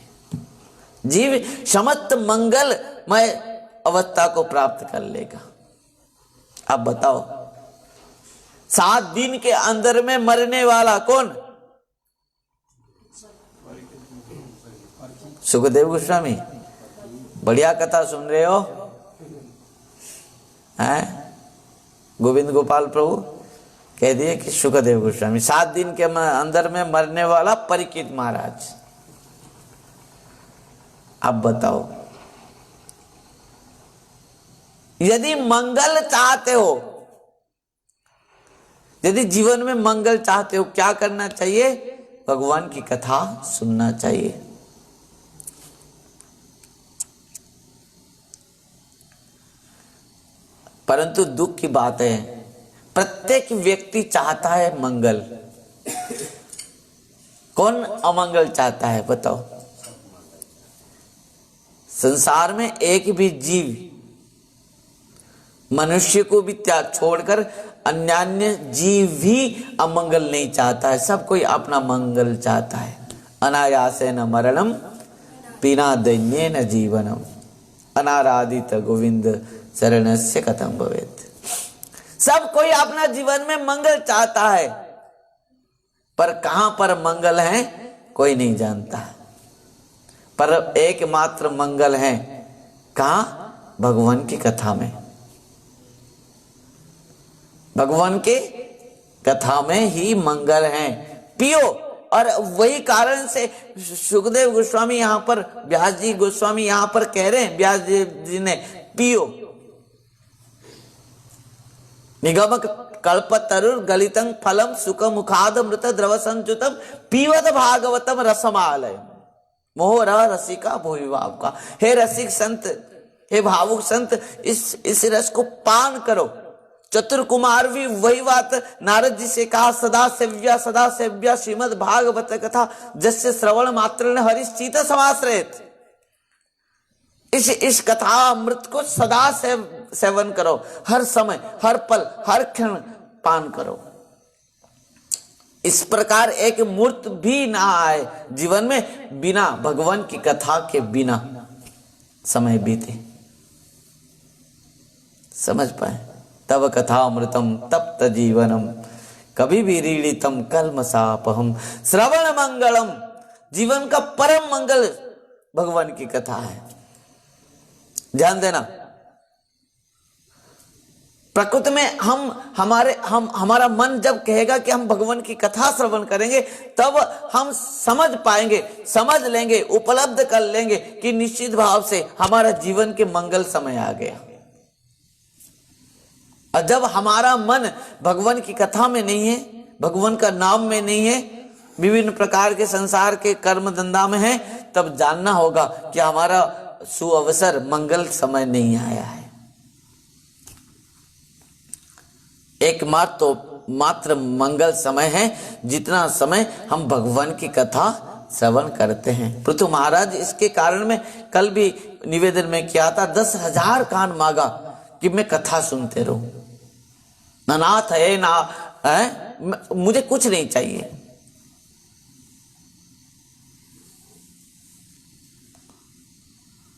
A: जीव समस्त मंगलमय अवस्था को प्राप्त कर लेगा। अब बताओ, 7 दिन के अंदर में मरने वाला कौन? सुखदेव गोस्वामी। बढ़िया कथा सुन रहे हो हैं? गोविंद गोपाल प्रभु कह दिए कि सुखदेव गोस्वामी। 7 दिन के अंदर में मरने वाला परीक्षित महाराज। अब बताओ, यदि मंगल चाहते हो, यदि जीवन में मंगल चाहते हो, क्या करना चाहिए? भगवान की कथा सुनना चाहिए। परंतु दुख की बात है, प्रत्येक व्यक्ति चाहता है मंगल। कौन अमंगल चाहता है बताओ? संसार में एक भी जीव मनुष्य को भी त्याग छोड़कर अन्य जीव भी अमंगल नहीं चाहता है। सब कोई अपना मंगल चाहता है। अनायासेन मरणम बिना दैन्येन जीवनम अनाराधित गोविंद शरणस्य कथम भवेत्। सब कोई अपना जीवन में मंगल चाहता है, पर कहां पर मंगल है कोई नहीं जानता। पर एकमात्र मंगल है कहां? भगवान की कथा में। भगवान के कथा में ही मंगल है। पियो। और वही कारण से सुखदेव गोस्वामी यहां पर, व्यास जी गोस्वामी यहां पर कह रहे हैं, व्यास जी ने, पियो। निगम कल्पतरुर गलितं फलम सुख मुखाद मृत द्रव संजुतम पीवत भागवतम रसमालय मोहर रसिका भोविभाव का। हे रसिक संत, हे भावुक संत, इस रस को पान करो। चतुर कुमार भी वही बात नारद जी से कहा, सदा सेव्या श्रीमद भागवत कथा जस्य श्रवण मात्र ने हरि चित समाश्रयेत। इस कथा अमृत को सदा सेवन करो, हर समय, हर पल, हर क्षण पान करो। इस प्रकार एक मुहूर्त भी ना आए जीवन में बिना भगवान की कथा के बिना समय बीते। समझ पाए? तव कथा अमृतम तप्त जीवनम कभी भी रीड़ितम कल्मषापहम। श्रवण मंगलम, जीवन का परम मंगल भगवान की कथा है। ध्यान देना, प्रकृति में हमारा मन जब कहेगा कि हम भगवान की कथा श्रवण करेंगे, तब हम समझ पाएंगे, समझ लेंगे, उपलब्ध कर लेंगे कि निश्चित भाव से हमारा जीवन के मंगल समय आ गया। और जब हमारा मन भगवान की कथा में नहीं है, भगवान का नाम में नहीं है, विभिन्न प्रकार के संसार के कर्म धंधा में है, तब जानना होगा कि हमारा सुअवसर मंगल समय नहीं आया है। मात्र मंगल समय है जितना समय हम भगवान की कथा श्रवण करते हैं। पृथु महाराज इसके कारण में कल भी निवेदन में किया था, 10,000 कान मांगा कि मैं कथा सुनते रहूं, अनाथ है ना है, मुझे कुछ नहीं चाहिए।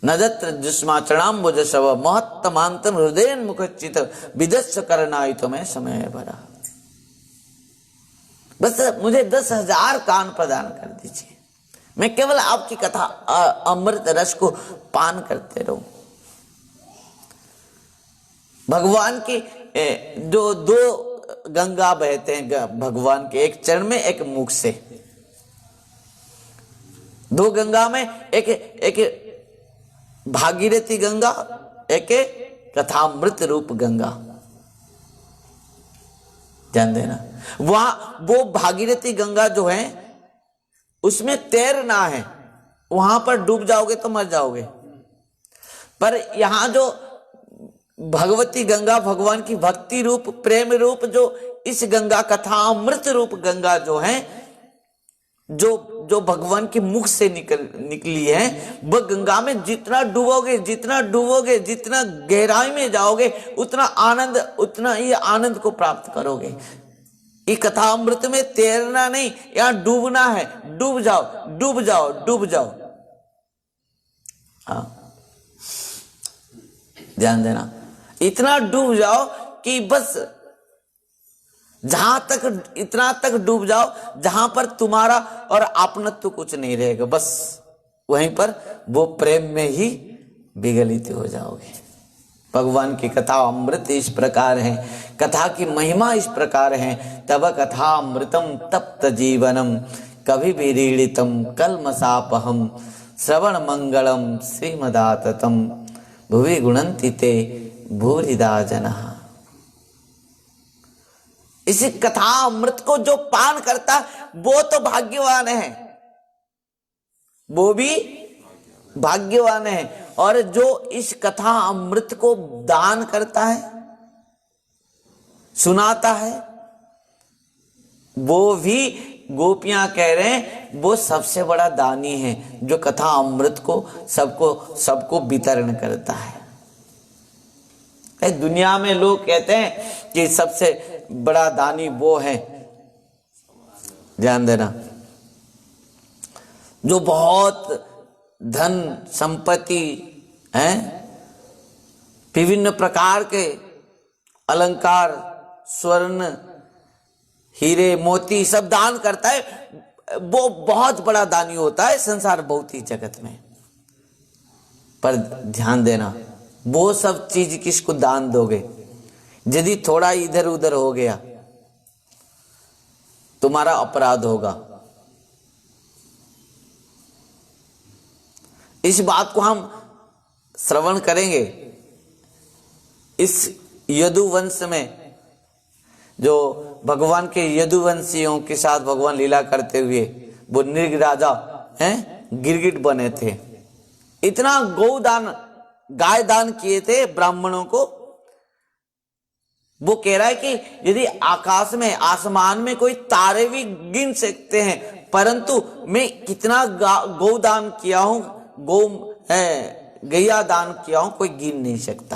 A: नदत्र जुष्माचरणाम्बुज शव महत्तमांतम हृदय मुखचित विदस्य करनायितो में समय भरा। बस मुझे 10,000 कान प्रदान कर दीजिए, मैं केवल आपकी कथा अमृत रस को पान करते रहूं। भगवान की जो 2 गंगा बहते हैं भगवान के, एक चरण में एक मुख से। 2 गंगा में एक भागीरथी गंगा, एक कथामृत रूप गंगा, ध्यान देना। वहां वो भागीरथी गंगा जो है उसमें तैरना है, वहां पर डूब जाओगे तो मर जाओगे। पर यहां जो भगवती गंगा, भगवान की भक्ति रूप प्रेम रूप जो इस गंगा कथा अमृत रूप गंगा जो है, जो भगवान के मुख से निकली है, वह गंगा में जितना डूबोगे जितना गहराई में जाओगे उतना ही आनंद को प्राप्त करोगे। ये कथा अमृत में तैरना नहीं, यहां डूबना है। डूब जाओ। हाँ, ध्यान देना, इतना डूब जाओ कि बस इतना तक डूब जाओ जहां पर तुम्हारा और अपनत्व कुछ नहीं रहेगा। बस वहीं पर वो प्रेम में ही विगलित हो जाओगे। भगवान की कथा अमृत इस प्रकार है, कथा की महिमा इस प्रकार है। तब कथा अमृतम तप्त जीवनम कभी विरीड़ितम कलमसापहम श्रवण मंगलम श्रीमदाततम भुवि गुणन्ति ते भूरिदा जनः। इस कथा अमृत को जो पान करता वो तो भाग्यवान है, वो भी भाग्यवान है। और जो इस कथा अमृत को दान करता है, सुनाता है, वो भी गोपियां कह रहे हैं वो सबसे बड़ा दानी है, जो कथा अमृत को सबको वितरण करता है। दुनिया में लोग कहते हैं कि सबसे बड़ा दानी वो है, ध्यान देना, जो बहुत धन संपत्ति है, विभिन्न प्रकार के अलंकार, स्वर्ण, हीरे, मोती सब दान करता है, वो बहुत बड़ा दानी होता है संसार भौतिक जगत में। पर ध्यान देना, वो सब चीज किसको दान दोगे? यदि थोड़ा इधर उधर हो गया तुम्हारा अपराध होगा। इस बात को हम श्रवण करेंगे। इस यदुवंश में जो भगवान के यदुवंशियों के साथ भगवान लीला करते हुए वो नृग राजा हैं, गिरगिट बने थे। इतना गौदान, गाय दान किए थे ब्राह्मणों को। वो कह रहा है कि यदि आकाश में, आसमान में कोई तारे भी गिन सकते हैं, परंतु मैं कितना गौदान किया हूं, गैया दान किया हूं, कोई गिन नहीं सकता।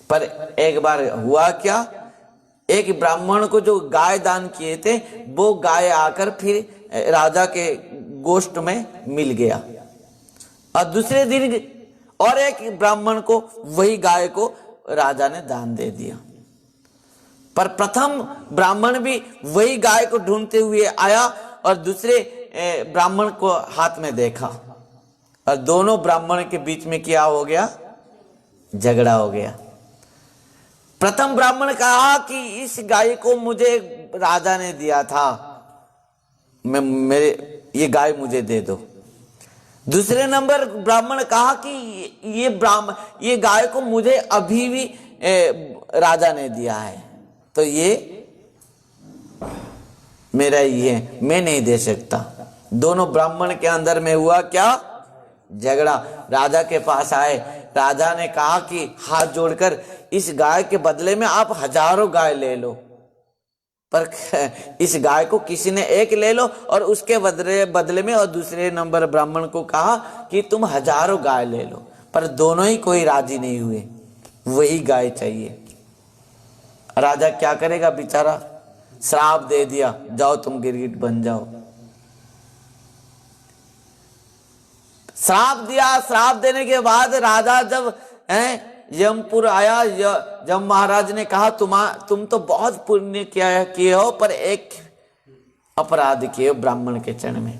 A: पर एक बार हुआ क्या, एक ब्राह्मण को जो गाय दान किए थे वो गाय आकर फिर राजा के गोष्ठ में मिल गया, और दूसरे दिन और एक ब्राह्मण को वही गाय को राजा ने दान दे दिया। पर प्रथम ब्राह्मण भी वही गाय को ढूंढते हुए आया और दूसरे ब्राह्मण को हाथ में देखा, और दोनों ब्राह्मण के बीच में क्या हो गया? झगड़ा हो गया। प्रथम ब्राह्मण कहा कि इस गाय को मुझे राजा ने दिया था, ये गाय मुझे दे दो। दूसरे नंबर ब्राह्मण कहा कि ये गाय को मुझे अभी भी राजा ने दिया है, तो ये मेरा ही है, मैं नहीं दे सकता। दोनों ब्राह्मण के अंदर में हुआ क्या? झगड़ा। राजा के पास आए, राजा ने कहा कि हाथ जोड़कर इस गाय के बदले में आप हजारों गाय ले लो, पर इस गाय को किसी ने एक ले लो, और उसके बदले में और दूसरे नंबर ब्राह्मण को कहा कि तुम हजारों गाय ले लो, पर दोनों ही कोई राजी नहीं हुए, वही गाय चाहिए। राजा क्या करेगा बेचारा, श्राप दे दिया, जाओ तुम गिरगिट बन जाओ। श्राप दिया। श्राप देने के बाद राजा जब यमपुर आया, जब महाराज ने कहा तुम तो बहुत पुण्य किए हो, पर एक अपराध किए ब्राह्मण के चरण में,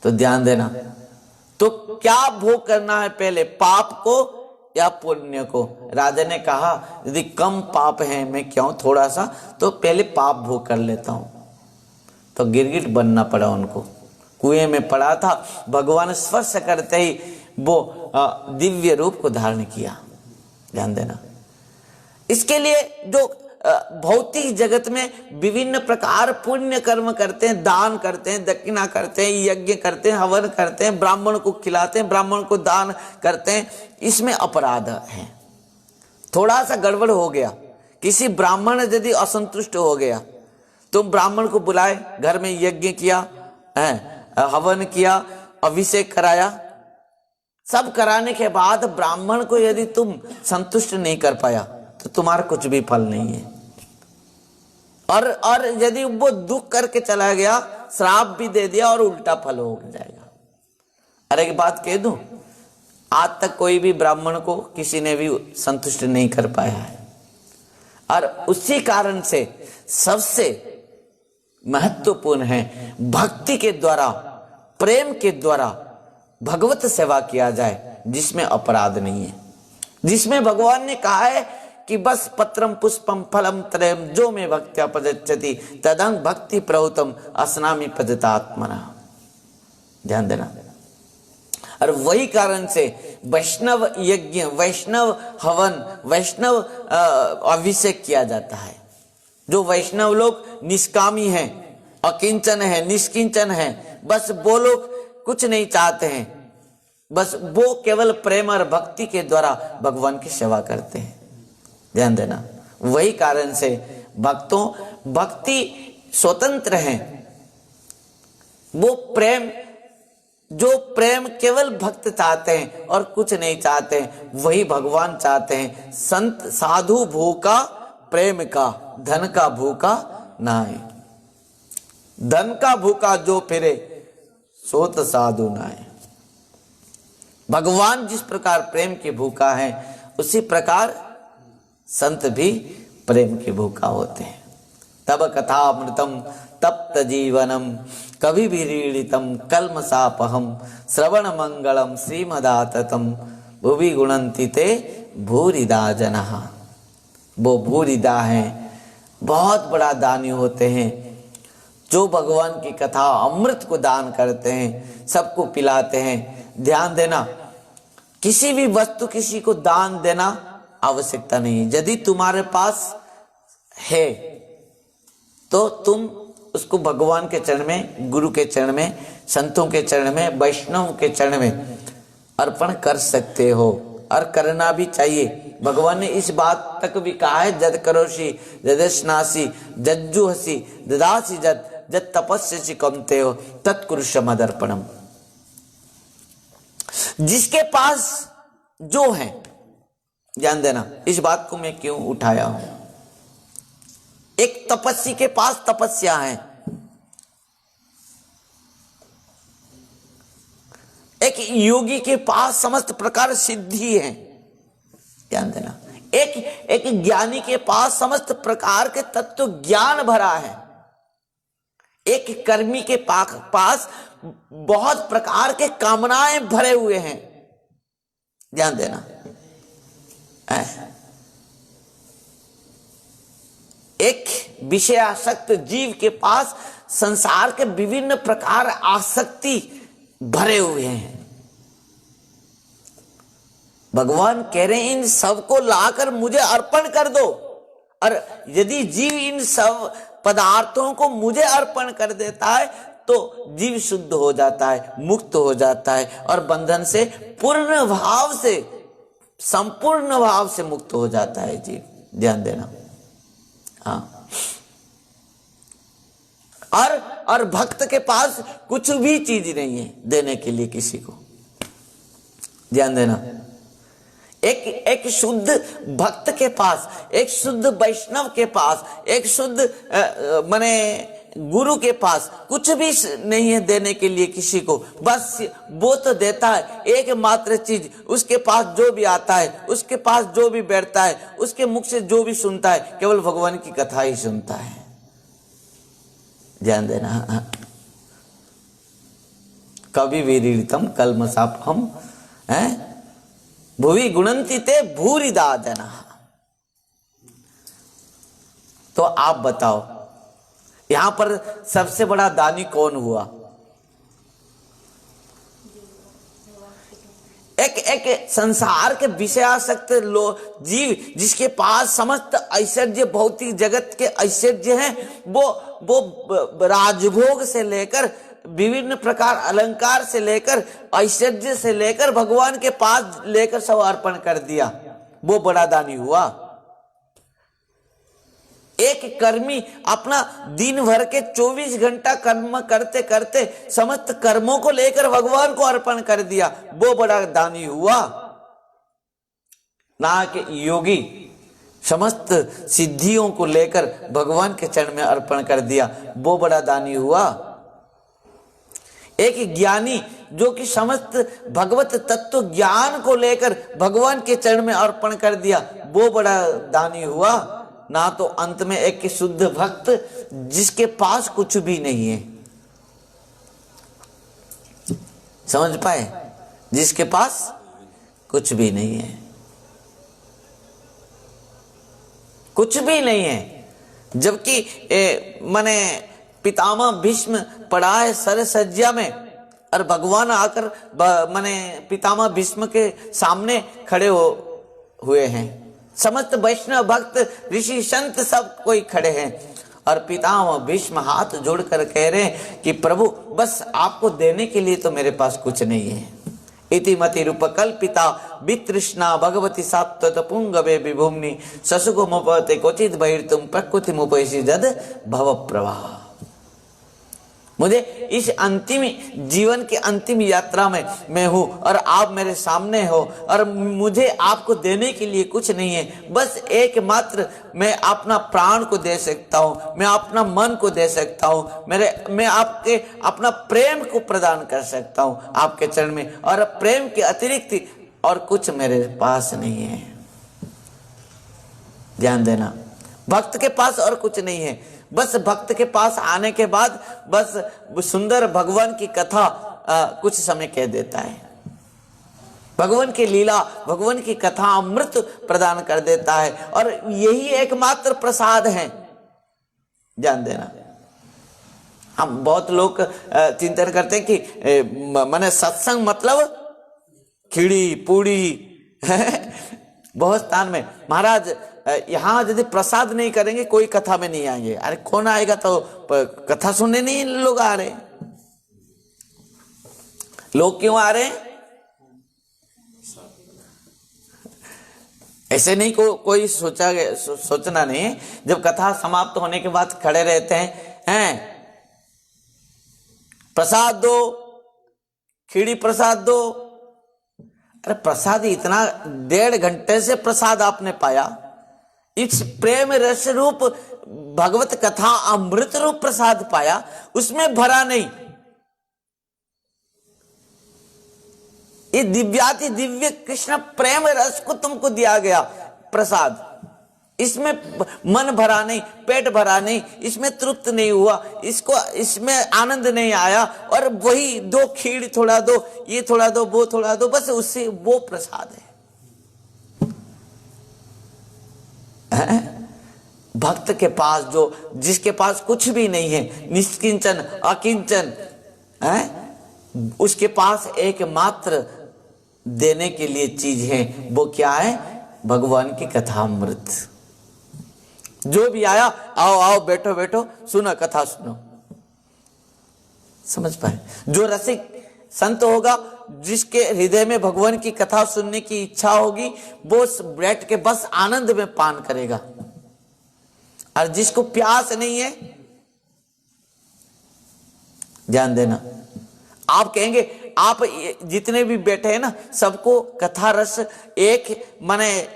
A: तो ध्यान देना। तो क्या भोग करना है पहले, पाप को या पुण्य को? राजा ने कहा यदि कम पाप है, मैं क्यों थोड़ा सा, तो पहले पाप भोग कर लेता हूं। तो गिरगिट बनना पड़ा उनको, कुएं में पड़ा था, भगवान स्पर्श करते ही वो दिव्य रूप को धारण किया। ध्यान देना। इसके लिए जो भौतिक जगत में विभिन्न प्रकार पुण्य कर्म करते हैं, दान करते हैं, दक्षिणा करते हैं, यज्ञ करते हैं, हवन करते हैं, ब्राह्मण को खिलाते हैं, ब्राह्मण को दान करते हैं, इसमें अपराध है। थोड़ा सा गड़बड़ हो गया, किसी ब्राह्मण यदि असंतुष्ट हो गया, तुम ब्राह्मण को बुलाए, घर में यज्ञ किया, हवन किया, अभिषेक कराया, सब कराने के बाद ब्राह्मण को यदि तुम संतुष्ट नहीं कर पाया तो तुम्हारा कुछ भी फल नहीं है। और यदि वो दुख करके चला गया, श्राप भी दे दिया और उल्टा फल हो जाएगा। अरे एक बात कह दूं, आज तक कोई भी ब्राह्मण को किसी ने भी संतुष्ट नहीं कर पाया है, और उसी कारण से सबसे महत्वपूर्ण है भक्ति के द्वारा, प्रेम के द्वारा भगवत सेवा किया जाए, जिसमें अपराध नहीं है, जिसमें भगवान ने कहा है कि बस पत्रम पुष्पम फलम त्रयम जो में भक्त्या पदच्यति तदंग भक्ति प्रहुतम अस्नामि पदतात्मना। ध्यान देना। और वही कारण से वैष्णव यज्ञ, वैष्णव हवन, वैष्णव अभिषेक किया जाता है। जो वैष्णव लोग निष्कामी हैं, अकिंचन है, निष्किंचन है, बस वो लोग कुछ नहीं चाहते हैं, बस वो केवल प्रेम और भक्ति के द्वारा भगवान की सेवा करते हैं। ध्यान देना। वही कारण से भक्ति स्वतंत्र है। वो प्रेम, जो प्रेम केवल भक्त चाहते हैं और कुछ नहीं चाहते हैं, वही भगवान चाहते हैं। संत साधु भूखा प्रेम का, धन का भूखा नाय। धन का भूखा जो फिरे सोत साधु नाय। भगवान जिस प्रकार प्रेम के भूखा है, उसी प्रकार संत भी प्रेम के भूखा होते हैं। तब कथामृतम तप्त जीवनम कभी भी रीड़ितम कल्मषापहम श्रवण मंगलम श्रीमदाततम भुवि गुणंति ते भूरिदा जनः। वो भूरिदा हैं, बहुत बड़ा दानी होते हैं, जो भगवान की कथा अमृत को दान करते हैं, सबको पिलाते हैं। ध्यान देना, किसी भी वस्तु किसी को दान देना आवश्यकता नहीं है। यदि तुम्हारे पास है तो तुम उसको भगवान के चरण में, गुरु के चरण में, संतों के चरण में, वैष्णव के चरण में अर्पण कर सकते हो, और करना भी चाहिए। भगवान ने इस बात तक भी कहा है, जद करोषि जदस्नासी जज्जुहसी ददासी जद जद तपस्यसि कमते हो तत्कुरुष्य मदर्पणम। जिसके पास जो है, ध्यान देना, इस बात को मैं क्यों उठाया हूं। एक तपस्वी के पास तपस्या है, एक योगी के पास समस्त प्रकार सिद्धि है। ध्यान देना। एक ज्ञानी के पास समस्त प्रकार के तत्व ज्ञान भरा है। एक कर्मी के पास बहुत प्रकार के कामनाएं भरे हुए हैं। ध्यान देना। एक विषयासक्त जीव के पास संसार के विभिन्न प्रकार आसक्ति भरे हुए हैं। भगवान कह रहे हैं इन सबको लाकर मुझे अर्पण कर दो, और यदि जीव इन सब पदार्थों को मुझे अर्पण कर देता है तो जीव शुद्ध हो जाता है, मुक्त हो जाता है और बंधन से पूर्ण भाव से, संपूर्ण भाव से मुक्त हो जाता है जीव। ध्यान देना। हाँ, और भक्त के पास कुछ भी चीज नहीं है देने के लिए किसी को। ध्यान देना। एक शुद्ध भक्त के पास, एक शुद्ध वैष्णव के पास, एक शुद्ध माने गुरु के पास कुछ भी नहीं है देने के लिए किसी को। बस वो तो देता है एकमात्र चीज, उसके पास जो भी आता है, उसके पास जो भी बैठता है, उसके मुख से जो भी सुनता है, केवल भगवान की कथा ही सुनता है। ध्यान देना। कवि विरीडितम कल्मषापहम भुवि गुणन्ति ते भूरिदा जना। तो आप बताओ यहां पर सबसे बड़ा दानी कौन हुआ? एक संसार के विषयासक्त लोग, जीव जिसके पास समस्त ऐश्वर्य, भौतिक जगत के ऐश्वर्य हैं, वो राजभोग से लेकर, विभिन्न प्रकार अलंकार से लेकर, ऐश्वर्य से लेकर भगवान के पास लेकर सब अर्पण कर दिया, वो बड़ा दानी हुआ। एक कर्मी अपना दिन भर के 24 घंटा कर्म करते करते समस्त कर्मों को लेकर भगवान को अर्पण कर दिया, वो बड़ा दानी हुआ। ना कि योगी समस्त सिद्धियों को लेकर भगवान के चरण में अर्पण कर दिया, वो बड़ा दानी हुआ। एक ज्ञानी जो कि समस्त भगवत तत्व ज्ञान को लेकर भगवान के चरण में अर्पण कर दिया, वो बड़ा दानी हुआ। ना तो अंत में एक शुद्ध भक्त जिसके पास कुछ भी नहीं है, समझ पाए? जिसके पास कुछ भी नहीं है, कुछ भी नहीं है, जबकि माने पितामह भीष्म पड़ा है सरसज्जा में और भगवान आकर माने पितामह भीष्म के सामने खड़े हुए हैं। समस्त वैष्णव भक्त ऋषि संत सब कोई खड़े हैं और पितामह भीष्म हाथ जोड़कर कह रहे हैं कि प्रभु बस आपको देने के लिए तो मेरे पास कुछ नहीं है। इति मति रूपकल्पिता वितृष्णा भगवती सात्वत पुंगवे विभुम्नि ससुको मुपते क्वचित बहिर्तुम प्रकृति मुपैषि जद भव प्रवाह। मुझे इस अंतिम जीवन की अंतिम यात्रा में मैं हूं और आप मेरे सामने हो और मुझे आपको देने के लिए कुछ नहीं है। बस एकमात्र मैं अपना प्राण को दे सकता हूं, मैं अपना मन को दे सकता हूं, मैं आपके अपना प्रेम को प्रदान कर सकता हूं आपके चरण में, और प्रेम के अतिरिक्त और कुछ मेरे पास नहीं है। ध्यान देना, भक्त के पास और कुछ नहीं है। बस भक्त के पास आने के बाद बस सुंदर भगवान की कथा कुछ समय कह देता है, भगवान की लीला, भगवान की कथा अमृत प्रदान कर देता है और यही एकमात्र प्रसाद है। ध्यान देना। हम बहुत लोग चिंतन करते हैं कि माने सत्संग मतलब खिड़ी पूड़ी बहुत स्थान में महाराज यहाँ यदि प्रसाद नहीं करेंगे कोई कथा में नहीं आएंगे। अरे कौन आएगा? तो कथा सुनने नहीं लोग आ रहे। लोग क्यों आ रहे हैं? ऐसे नहीं कोई सोचना नहीं। जब कथा समाप्त होने के बाद खड़े रहते हैं प्रसाद दो, खिड़ी प्रसाद दो। अरे प्रसाद इतना 1.5 घंटे से प्रसाद आपने पाया, इस प्रेम रस रूप भगवत कथा अमृत रूप प्रसाद पाया, उसमें भरा नहीं। ये दिव्याति दिव्य कृष्ण प्रेम रस को तुमको दिया गया प्रसाद, इसमें मन भरा नहीं, पेट भरा नहीं, इसमें तृप्त नहीं हुआ, इसमें आनंद नहीं आया, और वही 2 खीर थोड़ा दो, ये थोड़ा दो, वो थोड़ा दो, बस उससे वो प्रसाद है। भक्त के पास जिसके पास कुछ भी नहीं है, निष्किंचन अकिंचन है, उसके पास एकमात्र देने के लिए चीज है, वो क्या है? भगवान की कथा अमृत। जो भी आया आओ आओ बैठो बैठो सुनो कथा सुनो। समझ पाए? जो रसिक संत होगा, जिसके हृदय में भगवान की कथा सुनने की इच्छा होगी, वो बैठ के बस आनंद में पान करेगा। और जिसको प्यास नहीं है, ध्यान देना, आप कहेंगे आप जितने भी बैठे हैं ना, सबको कथा रस एक माने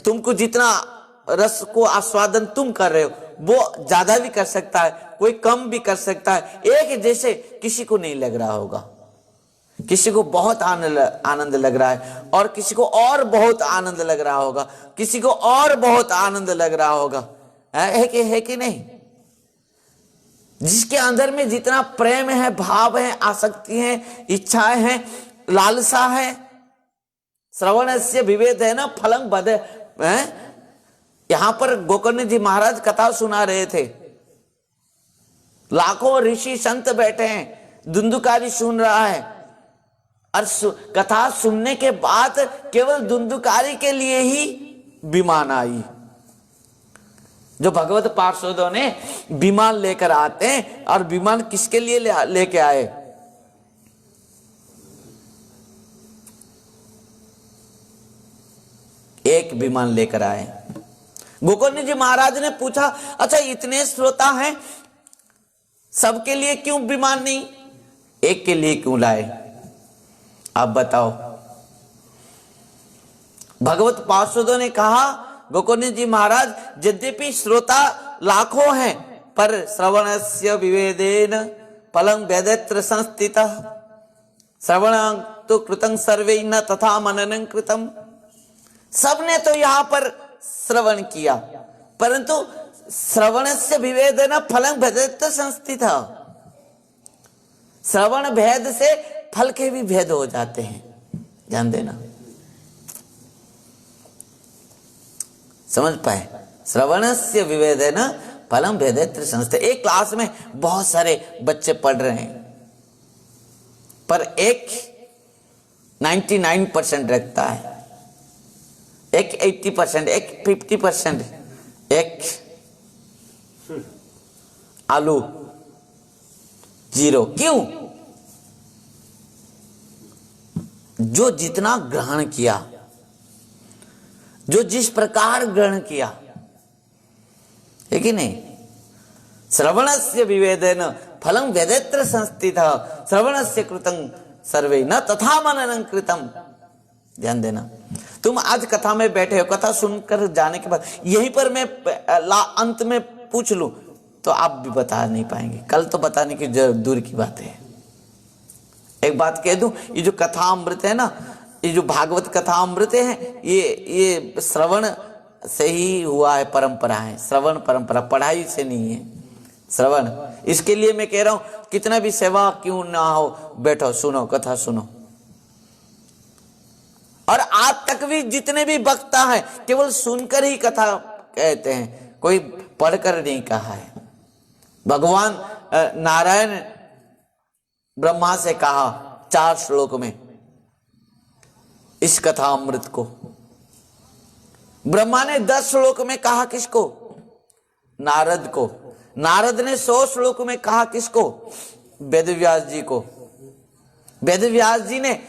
A: तुमको जितना रस को आस्वादन तुम कर रहे हो, वो ज्यादा भी कर सकता है, कोई कम भी कर सकता है। एक जैसे किसी को नहीं लग रहा होगा, किसी को बहुत आनंद लग रहा है, और किसी को और बहुत आनंद लग रहा होगा, किसी को और बहुत आनंद लग रहा होगा। है कि नहीं? जिसके अंदर में जितना प्रेम है, भाव है, आसक्ति है, इच्छाएं हैं, लालसा है, श्रवणस्य विवेदेन फलं बदे। यहां पर गोकर्ण जी महाराज कथा सुना रहे थे, लाखों ऋषि संत बैठे हैं, धुंधुकारी सुन रहा है, और कथा सुनने के बाद केवल धुंधुकारी के लिए ही विमान आई। जो भगवत पार्षदों ने विमान लेकर आते हैं, और विमान किसके लिए लेके आए? एक विमान लेकर आए। गोकर्ण जी महाराज ने पूछा, अच्छा इतने श्रोता हैं, सबके लिए क्यों विमान नहीं, एक के लिए क्यों लाए? आप बताओ। भगवत पार्षदों ने कहा, गोकर्ण जी महाराज, यद्यपि श्रोता लाखों हैं, पर श्रवणस्य विवेदेन फलं वेदेत्र संस्थितः, श्रवणं तो कृतं सर्वैः न तथा मननं कृतं। सबने तो यहां पर श्रवण किया, परंतु श्रवणस्य विवेदेन फलं वेदेत्र संस्थितः, श्रवण भेद से फल के भी भेद हो जाते हैं, ध्यान देना। समझ पाए? श्रवणस्य विवेदेन फलं भेदेत्र संस्थितः। एक क्लास में बहुत सारे बच्चे पढ़ रहे हैं, पर एक 99% रखता है, एक 80%, एक 50%, एक आलू 0। क्यों? जो जितना ग्रहण किया, जो जिस प्रकार ग्रहण किया, है कि नहीं? श्रवणस्य विवेदेन फलं वेदेत्र संस्थितः, श्रवणस्य कृतं सर्वैः न तथा मननं कृतं। ध्यान देना। तुम आज कथा में बैठे हो, कथा सुनकर जाने के बाद यहीं पर मैं अंत में पूछ लूं तो आप भी बता नहीं पाएंगे, कल तो बताने की दूर की बात है। एक बात कह दूं, ये जो कथा अमृत है ना, ये जो भागवत कथा अमृत है, ये श्रवण से ही हुआ है, परंपरा है, श्रवण परंपरा, पढ़ाई से नहीं है, श्रवण। इसके लिए मैं कह रहा हूं, कितना भी सेवा क्यों ना हो, बैठो सुनो, कथा सुनो। और आज तक भी जितने भी वक्ता हैं, केवल सुनकर ही कथा कहते हैं, कोई पढ़कर नहीं कहा है। भगवान नारायण ब्रह्मा से कहा 4 श्लोक में इस कथा अमृत को, ब्रह्मा ने 10 श्लोक में कहा किसको? नारद को। नारद ने 100 श्लोक में कहा किसको? वेदव्यास जी को। वेदव्यास जी ने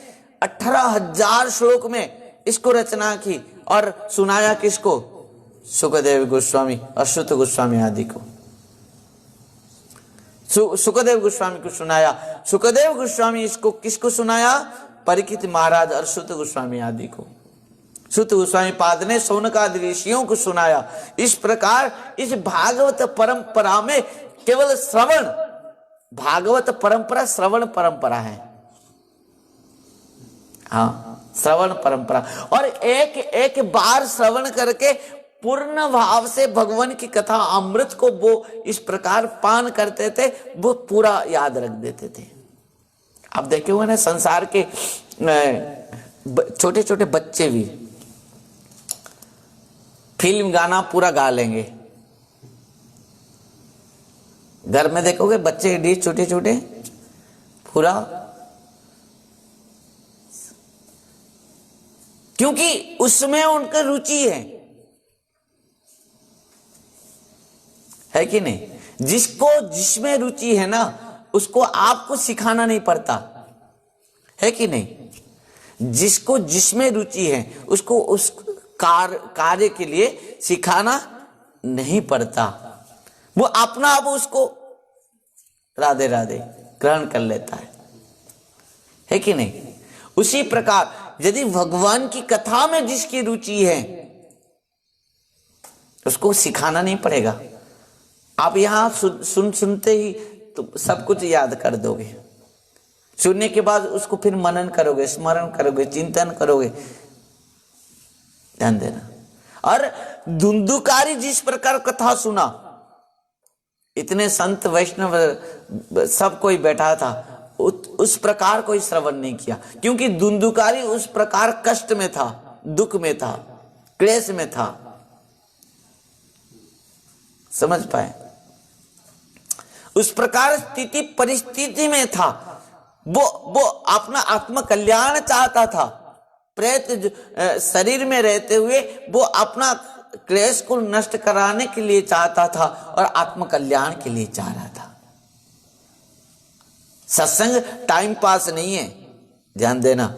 A: 18,000 श्लोक में इसको रचना की और सुनाया किसको? सुखदेव गोस्वामी, अश्वत गोस्वामी आदि को। सुखदेव गोस्वामी को सुनाया। सुखदेव गोस्वामी इसको किसको सुनाया? परीक्षित महाराज, अश्वत गोस्वामी आदि को। सुत गोस्वामी पाद ने शौनकादि ऋषियों को सुनाया। इस प्रकार इस भागवत परंपरा में केवल श्रवण, भागवत परंपरा श्रवण परंपरा है। हाँ, श्रवण परंपरा। और एक एक बार श्रवण करके पूर्ण भाव से भगवान की कथा अमृत को वो इस प्रकार पान करते थे, वो पूरा याद रख देते थे। आप देखे हुए ना, संसार के छोटे छोटे बच्चे भी फिल्म गाना पूरा गा लेंगे। घर में देखोगे बच्चे डी छोटे छोटे पूरा, क्योंकि उसमें उनका रुचि है कि नहीं? जिसको जिसमें रुचि है ना, उसको आपको सिखाना नहीं पड़ता है कि नहीं। जिसको जिसमें रुचि है उसको उस कार्य के लिए सिखाना नहीं पड़ता, वो अपना आप उसको राधे राधे ग्रहण कर लेता है कि नहीं। उसी प्रकार यदि भगवान की कथा में जिसकी रुचि है उसको सिखाना नहीं पड़ेगा। आप यहां सुनते ही तो सब कुछ याद कर दोगे, सुनने के बाद उसको फिर मनन करोगे, स्मरण करोगे, चिंतन करोगे, ध्यान देना। और धुंधुकारी जिस प्रकार कथा सुना, इतने संत वैष्णव सब कोई बैठा था, उस प्रकार कोई श्रवण नहीं किया, क्योंकि धुंधुकारी उस प्रकार कष्ट में था, दुख में था, क्लेश में था। समझ पाए? उस प्रकार स्थिति परिस्थिति में था, वो अपना आत्म कल्याण चाहता था। प्रेत शरीर में रहते हुए वो अपना क्लेश को नष्ट कराने के लिए चाहता था और आत्म कल्याण के लिए चाह रहा था। सत्संग टाइम पास नहीं है, ध्यान देना।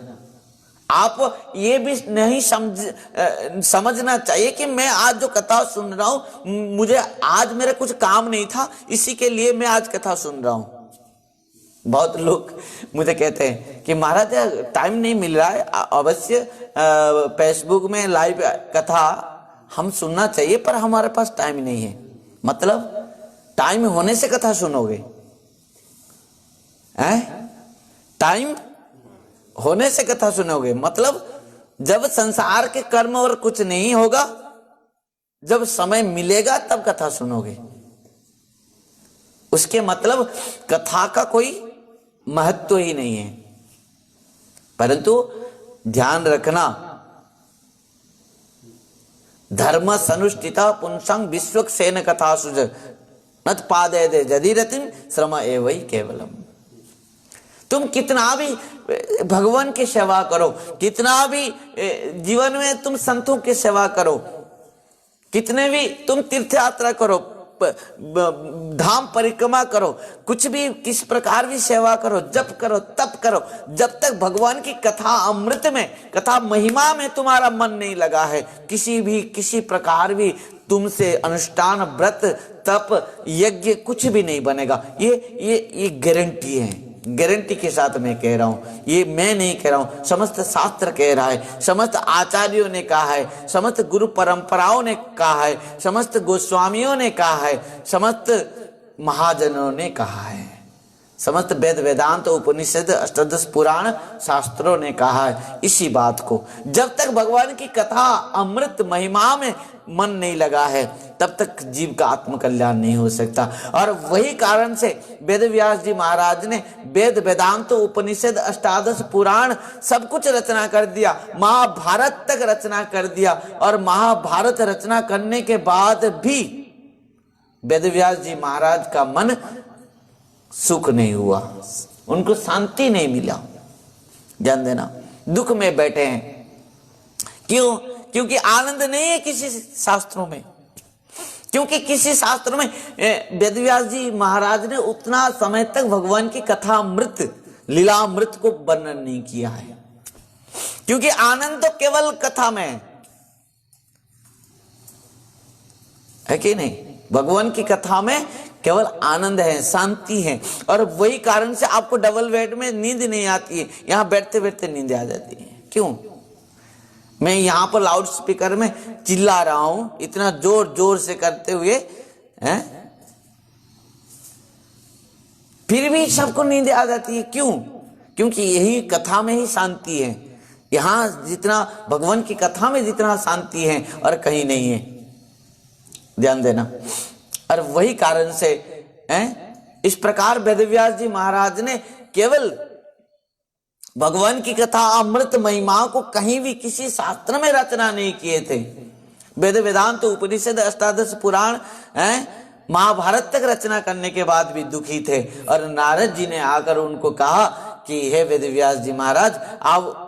A: आप ये भी नहीं समझना चाहिए कि मैं आज जो कथा सुन रहा हूं, मुझे आज मेरा कुछ काम नहीं था इसी के लिए मैं आज कथा सुन रहा हूं। बहुत लोग मुझे कहते हैं कि महाराज टाइम नहीं मिल रहा है, अवश्य फेसबुक में लाइव कथा हम सुनना चाहिए पर हमारे पास टाइम नहीं है। मतलब टाइम होने से कथा सुनोगे? टाइम होने से कथा सुनोगे? मतलब जब संसार के कर्म और कुछ नहीं होगा, जब समय मिलेगा तब कथा सुनोगे। उसके मतलब कथा का कोई महत्व ही नहीं है। परंतु ध्यान रखना, धर्म सनुष्ठिता पुंसं विश्वक सेन कथा सुज नत पादे दे जदीरतिम श्रम एवं केवलम। तुम कितना भी भगवान की सेवा करो, कितना भी जीवन में तुम संतों की सेवा करो, कितने भी तुम तीर्थ यात्रा करो, धाम परिक्रमा करो, कुछ भी किस प्रकार भी सेवा करो, जप करो, तप करो, जब तक भगवान की कथा अमृत में, कथा महिमा में तुम्हारा मन नहीं लगा है, किसी प्रकार भी तुमसे अनुष्ठान, व्रत, तप, यज्ञ कुछ भी नहीं बनेगा। ये गारंटी है, गारंटी के साथ मैं कह रहा हूं। ये मैं नहीं कह रहा हूं, समस्त शास्त्र कह रहा है, समस्त आचार्यों ने कहा है, समस्त गुरु परंपराओं ने कहा है, समस्त गोस्वामियों ने कहा है, समस्त महाजनों ने कहा है, समस्त वेद वेदांत उपनिषद अष्टादश पुराण शास्त्रों ने कहा है इसी बात को। जब तक भगवान की कथा अमृत महिमा में मन नहीं लगा है तब तक जीव का आत्म कल्याण नहीं हो सकता। और वही कारण से वेद व्यास जी महाराज ने वेद वेदांत उपनिषद अष्टादश पुराण सब कुछ रचना कर दिया, महाभारत तक रचना कर दिया। और महाभारत रचना करने के बाद भी वेद व्यास जी महाराज का मन सुख नहीं हुआ, उनको शांति नहीं मिला। ध्यान देना, दुख में बैठे हैं। क्यों? क्योंकि आनंद नहीं है किसी शास्त्रों में, क्योंकि किसी शास्त्र में वेदव्यास जी महाराज ने उतना समय तक भगवान की कथा अमृत, लीलामृत को वर्णन नहीं किया है, क्योंकि आनंद तो केवल कथा में है कि नहीं? भगवान की कथा में केवल आनंद है, शांति है। और वही कारण से आपको डबल बेड में नींद नहीं आती है, यहां बैठते बैठते नींद आ जाती है। क्यों? मैं यहां पर लाउड स्पीकर में चिल्ला रहा हूं इतना जोर जोर से करते हुए, फिर भी सबको नींद आ जाती है। क्यों? क्योंकि यही कथा में ही शांति है। यहां जितना भगवान की कथा में जितना शांति है और कहीं नहीं है, ध्यान देना। और वही कारण से इस प्रकार वेदव्यास जी महाराज ने केवल भगवान की कथा अमृत महिमा को कहीं भी किसी शास्त्र में रचना नहीं किए थे। वेद वेदांत उपनिषद अष्टादश पुराण महाभारत तक रचना करने के बाद भी दुखी थे। और नारद जी ने आकर उनको कहा कि हे वेदव्यास जी महाराज, आप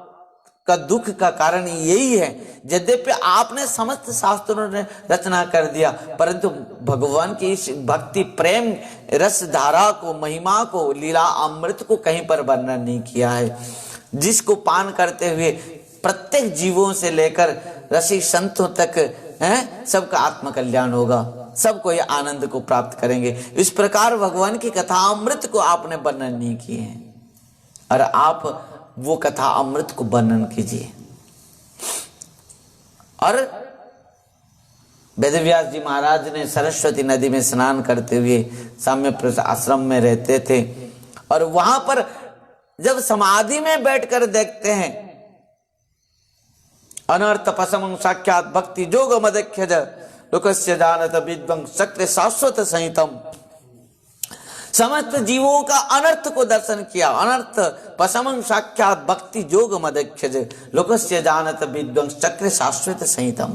A: का दुख का कारण यही है, यद्यपि आपने समस्त शास्त्रों ने रचना कर दिया परंतु भगवान की इस भक्ति प्रेम रस धारा को, महिमा को, लीला अमृत को कहीं पर वर्णन नहीं किया है, जिसको पान करते हुए प्रत्येक जीवों से लेकर रसिक संतों तक सबका आत्म कल्याण होगा, सबको ये आनंद को प्राप्त करेंगे। इस प्रकार भगवान की कथा अमृत को आपने वर्णन नहीं किए हैं, और आप वो कथा अमृत को वर्णन कीजिए। और वेदव्यास जी महाराज ने सरस्वती नदी में स्नान करते हुए साम्यप्रस्थ आश्रम में रहते थे, और वहां पर जब समाधि में बैठकर देखते हैं अनर्थ पसमं साक्षात भक्ति जोग मदख्यज लोकस्य जानत विद्वं चक्र शाश्वत संहितम। समस्त जीवों का अनर्थ को दर्शन किया, अनर्थ पसमं साक्षात भक्ति जोग मदख्यज लोकस्य जानत विद्वं चक्र शाश्वत संहितम।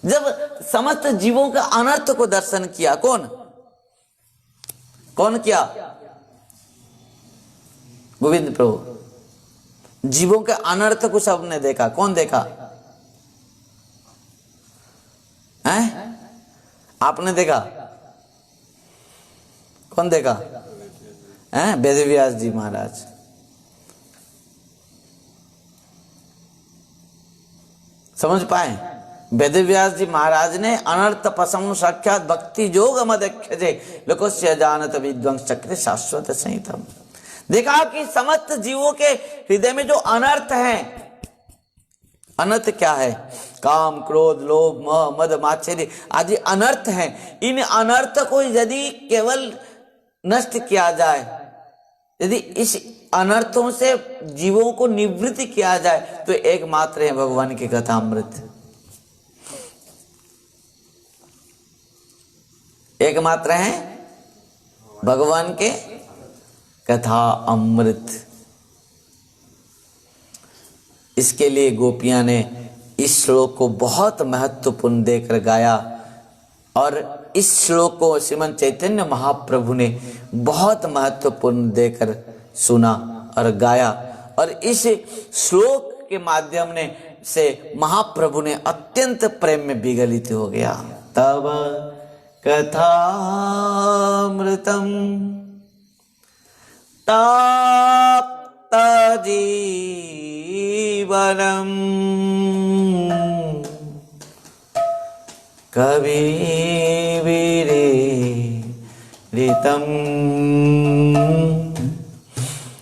A: जब समस्त जीवों का अनर्थ को दर्शन किया, कौन किया? गोविंद प्रभु। जीवों के अनर्थ को सबने देखा, कौन देखा? हैं? आपने देखा? कौन देखा? हैं? वेदव्यास जी महाराज। समझ पाए? वेदव्यास जी महाराज ने अनर्थ पसम साक्षात भक्ति जोग मदख्यजे लोकस्य जानत विद्वंस चक्र शाश्वत संहितम। देखा कि समस्त जीवों के हृदय में जो अनर्थ है, अनर्थ क्या है? काम, क्रोध, लोभ, मोह, मद, मात्सर्य आदि अनर्थ हैं। इन अनर्थ को यदि केवल नष्ट किया जाए, यदि इस अनर्थों से जीवों को निवृत्त किया जाए, तो एकमात्र है भगवान की कथा अमृत। एकमात्र है भगवान के कथा अमृत। इसके लिए गोपियां ने इस श्लोक को बहुत महत्वपूर्ण देकर गाया, और इस श्लोक को श्रीमन चैतन्य महाप्रभु ने बहुत महत्वपूर्ण देकर सुना और गाया, और इस श्लोक के माध्यम से महाप्रभु ने अत्यंत प्रेम में विगलित हो गया। तब कथामृतम ताप्त जीवनम कविभिरीडितम्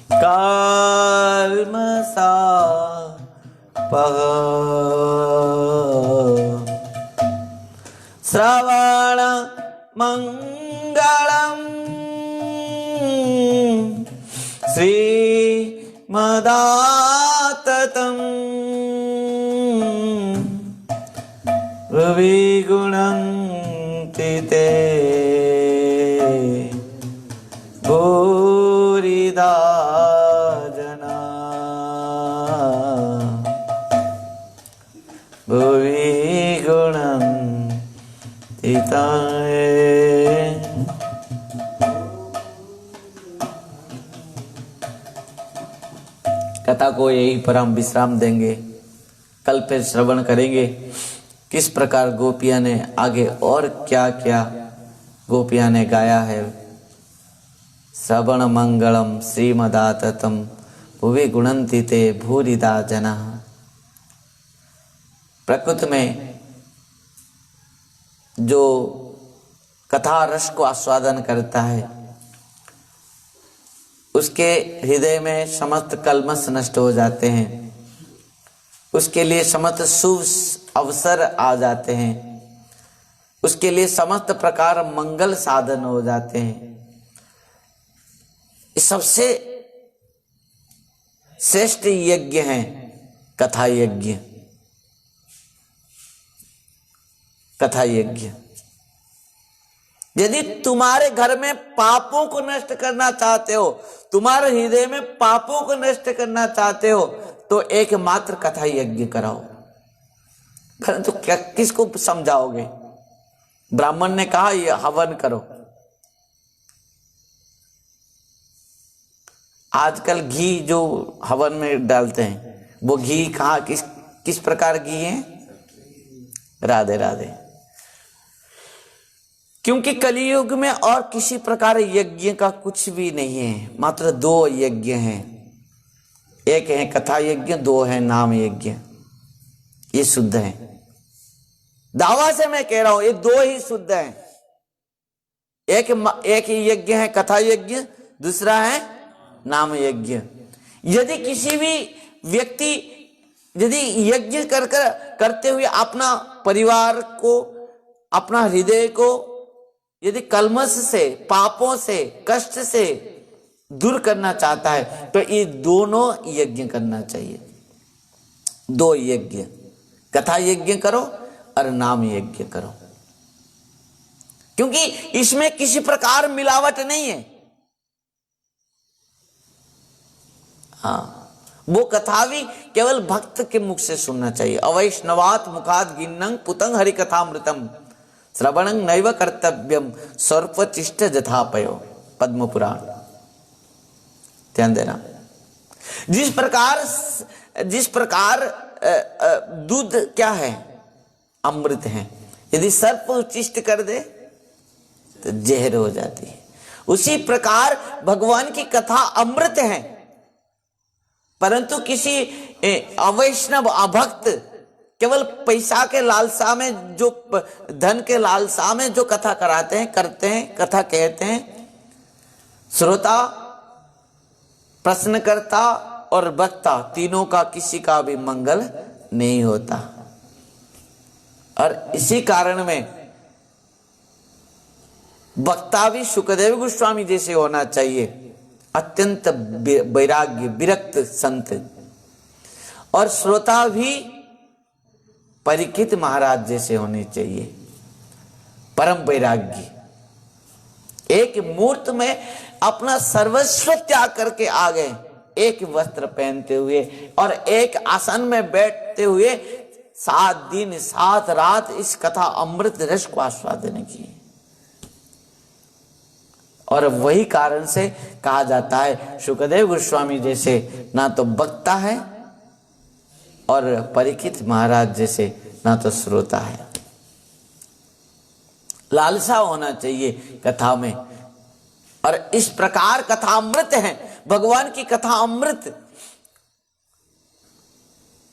A: कल्मषापः श्रवण मंगलम् श्रीमदाततम् रविगुणं तिते भूरिदा जना भुवि गुणं तिताय। कथा को यही पर हम विश्राम देंगे, कल फिर श्रवण करेंगे किस प्रकार गोपियां ने आगे और क्या क्या गोपियां ने गाया है। श्रवण मंगलम श्रीमदाततम भुवि गुणन्ति ते भूरिदा जना। प्रकृति में जो कथा रस को आस्वादन करता है, उसके हृदय में समस्त कल्मश नष्ट हो जाते हैं, उसके लिए समस्त शुभ अवसर आ जाते हैं, उसके लिए समस्त प्रकार मंगल साधन हो जाते हैं। इस सबसे श्रेष्ठ यज्ञ है कथा यज्ञ। कथा यज्ञ। यदि तुम्हारे घर में पापों को नष्ट करना चाहते हो, तुम्हारे हृदय में पापों को नष्ट करना चाहते हो, तो एकमात्र कथा यज्ञ कराओ। परंतु तो क्या किसको समझाओगे? ब्राह्मण ने कहा ये हवन करो। आजकल घी जो हवन में डालते हैं, वो घी कहाँ किस प्रकार घी है? राधे राधे। क्योंकि कलियुग में और किसी प्रकार यज्ञ का कुछ भी नहीं है, मात्र दो यज्ञ हैं। एक है कथा यज्ञ, दो है नाम यज्ञ। ये शुद्ध है, दावा से मैं कह रहा हूं, ये दो ही शुद्ध हैं। एक यज्ञ है कथा यज्ञ, दूसरा है नाम यज्ञ। यदि किसी भी व्यक्ति यदि यज्ञ करते हुए अपना परिवार को, अपना हृदय को यदि कलमश से, पापों से, कष्ट से दूर करना चाहता है तो ये दोनों यज्ञ करना चाहिए। दो यज्ञ, कथा यज्ञ करो और नाम यज्ञ करो, क्योंकि इसमें किसी प्रकार मिलावट नहीं है। हाँ, वो कथा भी केवल भक्त के मुख से सुनना चाहिए। अवैष्णवात मुखात गिन्नं पुतं हरि कथामृतम श्रवणं नैव कर्तव्यम सर्वतिष्ठ जथापयो, पद्म पुराण। ध्यान देना। जिस प्रकार दूध क्या है, अमृत है, यदि सर्प उच्चिष्ट कर दे तो जहर हो जाती है। उसी प्रकार भगवान की कथा अमृत है, परंतु किसी अवैष्णव अभक्त केवल पैसा के लालसा में, जो धन के लालसा में जो कथा कराते हैं, करते हैं, कथा कहते हैं, श्रोता, प्रश्नकर्ता और वक्ता तीनों का किसी का भी मंगल नहीं होता। और इसी कारण में वक्ता भी सुखदेव गोस्वामी जैसे होना चाहिए, अत्यंत वैराग्य विरक्त संत, और श्रोता भी परीक्षित महाराज जैसे होने चाहिए, परम वैराग्य। एक मुहूर्त में अपना सर्वस्व त्याग करके आ गए, एक वस्त्र पहनते हुए और एक आसन में बैठते हुए 7 दिन 7 रात इस कथा अमृत रस को आस्वादन किए। और वही कारण से कहा जाता है सुखदेव गोस्वामी जैसे ना तो वक्ता है और परीक्षित महाराज जैसे ना तो श्रोता है। लालसा होना चाहिए कथा में, और इस प्रकार कथा अमृत है। भगवान की कथा अमृत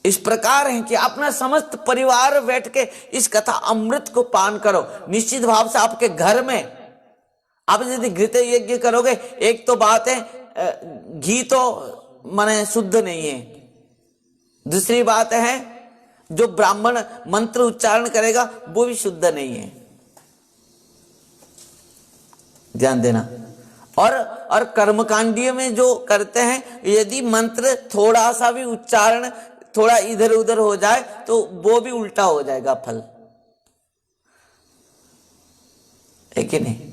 A: इस प्रकार है कि अपना समस्त परिवार बैठ के इस कथा अमृत को पान करो। निश्चित भाव से आपके घर में आप यदि घृत यज्ञ करोगे, एक तो बात है घी तो माने शुद्ध नहीं है, दूसरी बात है जो ब्राह्मण मंत्र उच्चारण करेगा वो भी शुद्ध नहीं है। ध्यान देना। और कर्मकांडीय में जो करते हैं, यदि मंत्र थोड़ा सा भी उच्चारण थोड़ा इधर उधर हो जाए तो वो भी उल्टा हो जाएगा फल, है कि नहीं?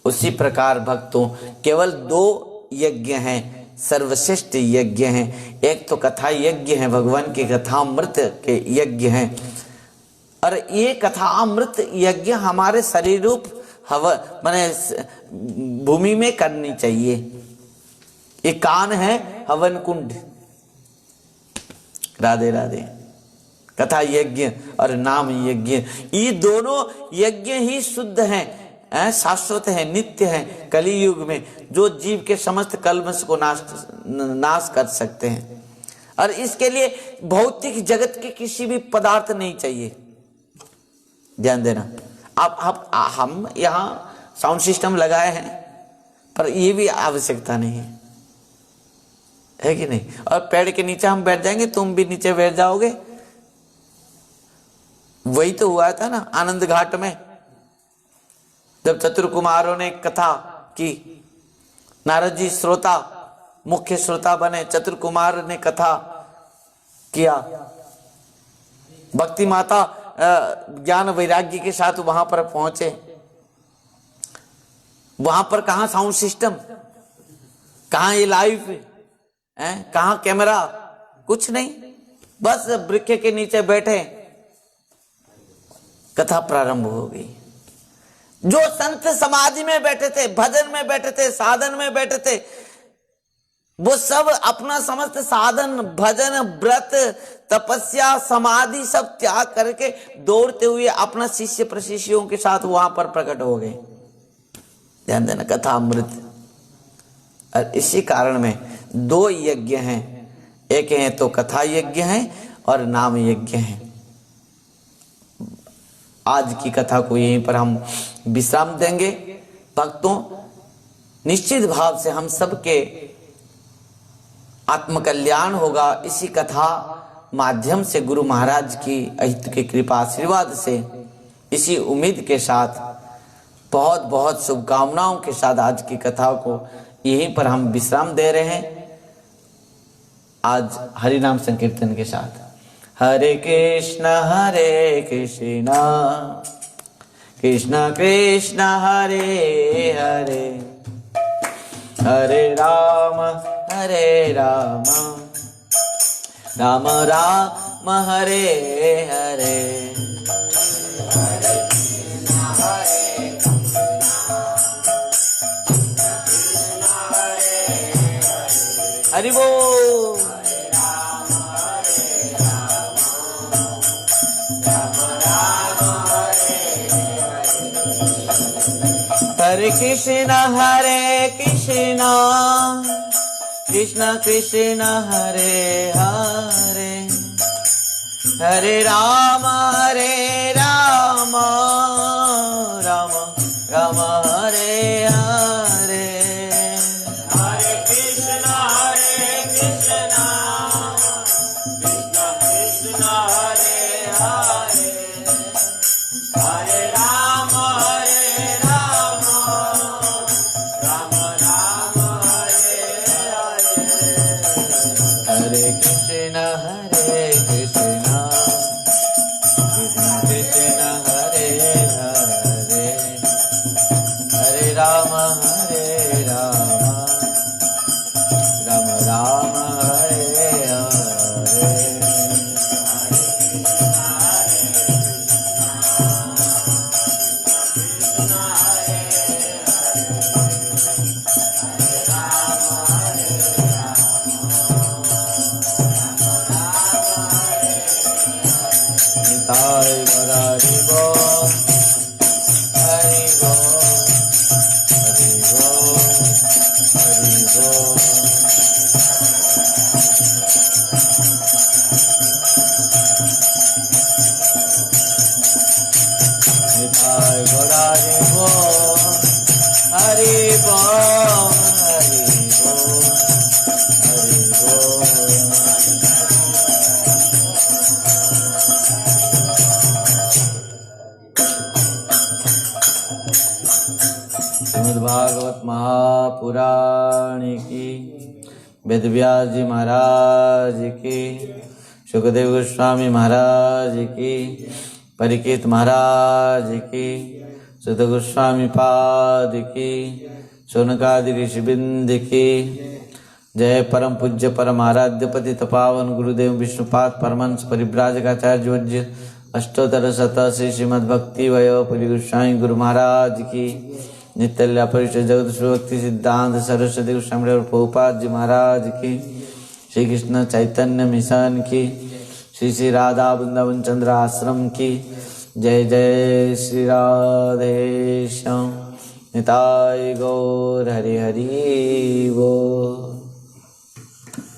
A: उसी प्रकार भक्तों केवल 2 यज्ञ हैं, सर्वश्रेष्ठ यज्ञ हैं। एक तो कथा यज्ञ है, भगवान की कथामृत के यज्ञ हैं, और ये कथामृत यज्ञ हमारे शरीर रूप माने भूमि में करनी चाहिए। ये कान है हवन कुंड। राधे राधे। कथा यज्ञ और नाम यज्ञ, ये दोनों यज्ञ ही शुद्ध हैं, शाश्वत है, नित्य है, कलियुग में जो जीव के समस्त कल्मश को नाश कर सकते हैं। और इसके लिए भौतिक जगत के किसी भी पदार्थ नहीं चाहिए। ध्यान देना। हम यहाँ साउंड सिस्टम लगाए हैं, पर ये भी आवश्यकता नहीं है कि नहीं? और पेड़ के नीचे हम बैठ जाएंगे, तुम भी नीचे बैठ जाओगे। वही तो हुआ था ना आनंद घाट में, जब चतुर कुमारों ने कथा की। नारद जी श्रोता, मुख्य श्रोता बने, चतुर कुमार ने कथा किया। भक्ति माता ज्ञान वैराग्य के साथ वहां पर पहुंचे। वहां पर कहां साउंड सिस्टम, कहां ये लाइव है, कहां कैमरा, कुछ नहीं, बस वृक्ष के नीचे बैठे, कथा प्रारंभ हो गई। जो संत समाधि में बैठे थे, भजन में बैठे थे, साधन में बैठे थे, वो सब अपना समस्त साधन, भजन, व्रत, तपस्या, समाधि सब त्याग करके दौड़ते हुए अपना शिष्य प्रशिष्यों के साथ वहां पर प्रकट हो गए। ध्यान देना, कथा अमृत। और इसी कारण में दो यज्ञ हैं, एक है तो कथा यज्ञ है और नाम यज्ञ है। आज की कथा को यहीं पर हम विश्राम देंगे। भक्तों, निश्चित भाव से हम सबके आत्मकल्याण होगा इसी कथा माध्यम से, गुरु महाराज की अहित की कृपा आशीर्वाद से। इसी उम्मीद के साथ, बहुत बहुत शुभकामनाओं के साथ आज की कथा को यहीं पर हम विश्राम दे रहे हैं। आज हरि नाम संकीर्तन के साथ। हरे कृष्ण कृष्ण कृष्ण हरे हरे, हरे राम राम राम हरे हरे। हरि बोल। हरे कृष्ण कृष्ण कृष्ण हरे हरे, हरे राम राम राम हरे हरे। हरे कृष्ण कृष्ण कृष्ण हरे हरे, हरे राम राम राम हरे हरे। हरे कृष्ण कृष्ण कृष्ण हरे हरे, हरे राम राम राम हरे हरे। निताय गौर हरि बोल, हरि बोल, हरि बोल, हरि बोल। निताय गौर हरि बोल, हरि बोल, हरि बोल, हरि बोल। श्रीमद्भागवत महापुराण की, वेदव्यास जी महाराज की, सुखदेव गोस्वामी महाराज की, परिकेत महाराज की, सुत गोस्वामी पाद की, सोनकादि ऋषिबिंद की। जय परम पूज्य परम आराध्य पतित पावन गुरुदेव विष्णुपाद परमहंस परिव्राजकाचार्य अष्टोत्तर शत श्री श्रीमद् भक्ति वैभव गोस्वामी गुरु महाराज की। नित्य परिषद जगत सुभक्ति सिद्धांत सरस्वती गोस्वामी प्रभुपाद जी महाराज की। श्री कृष्ण चैतन्य मिशन की, श्री श्री राधा वृंदावन चंद्र आश्रम की। जय जय श्री राधेश्याम। निताय गौर हरि हरि बोल।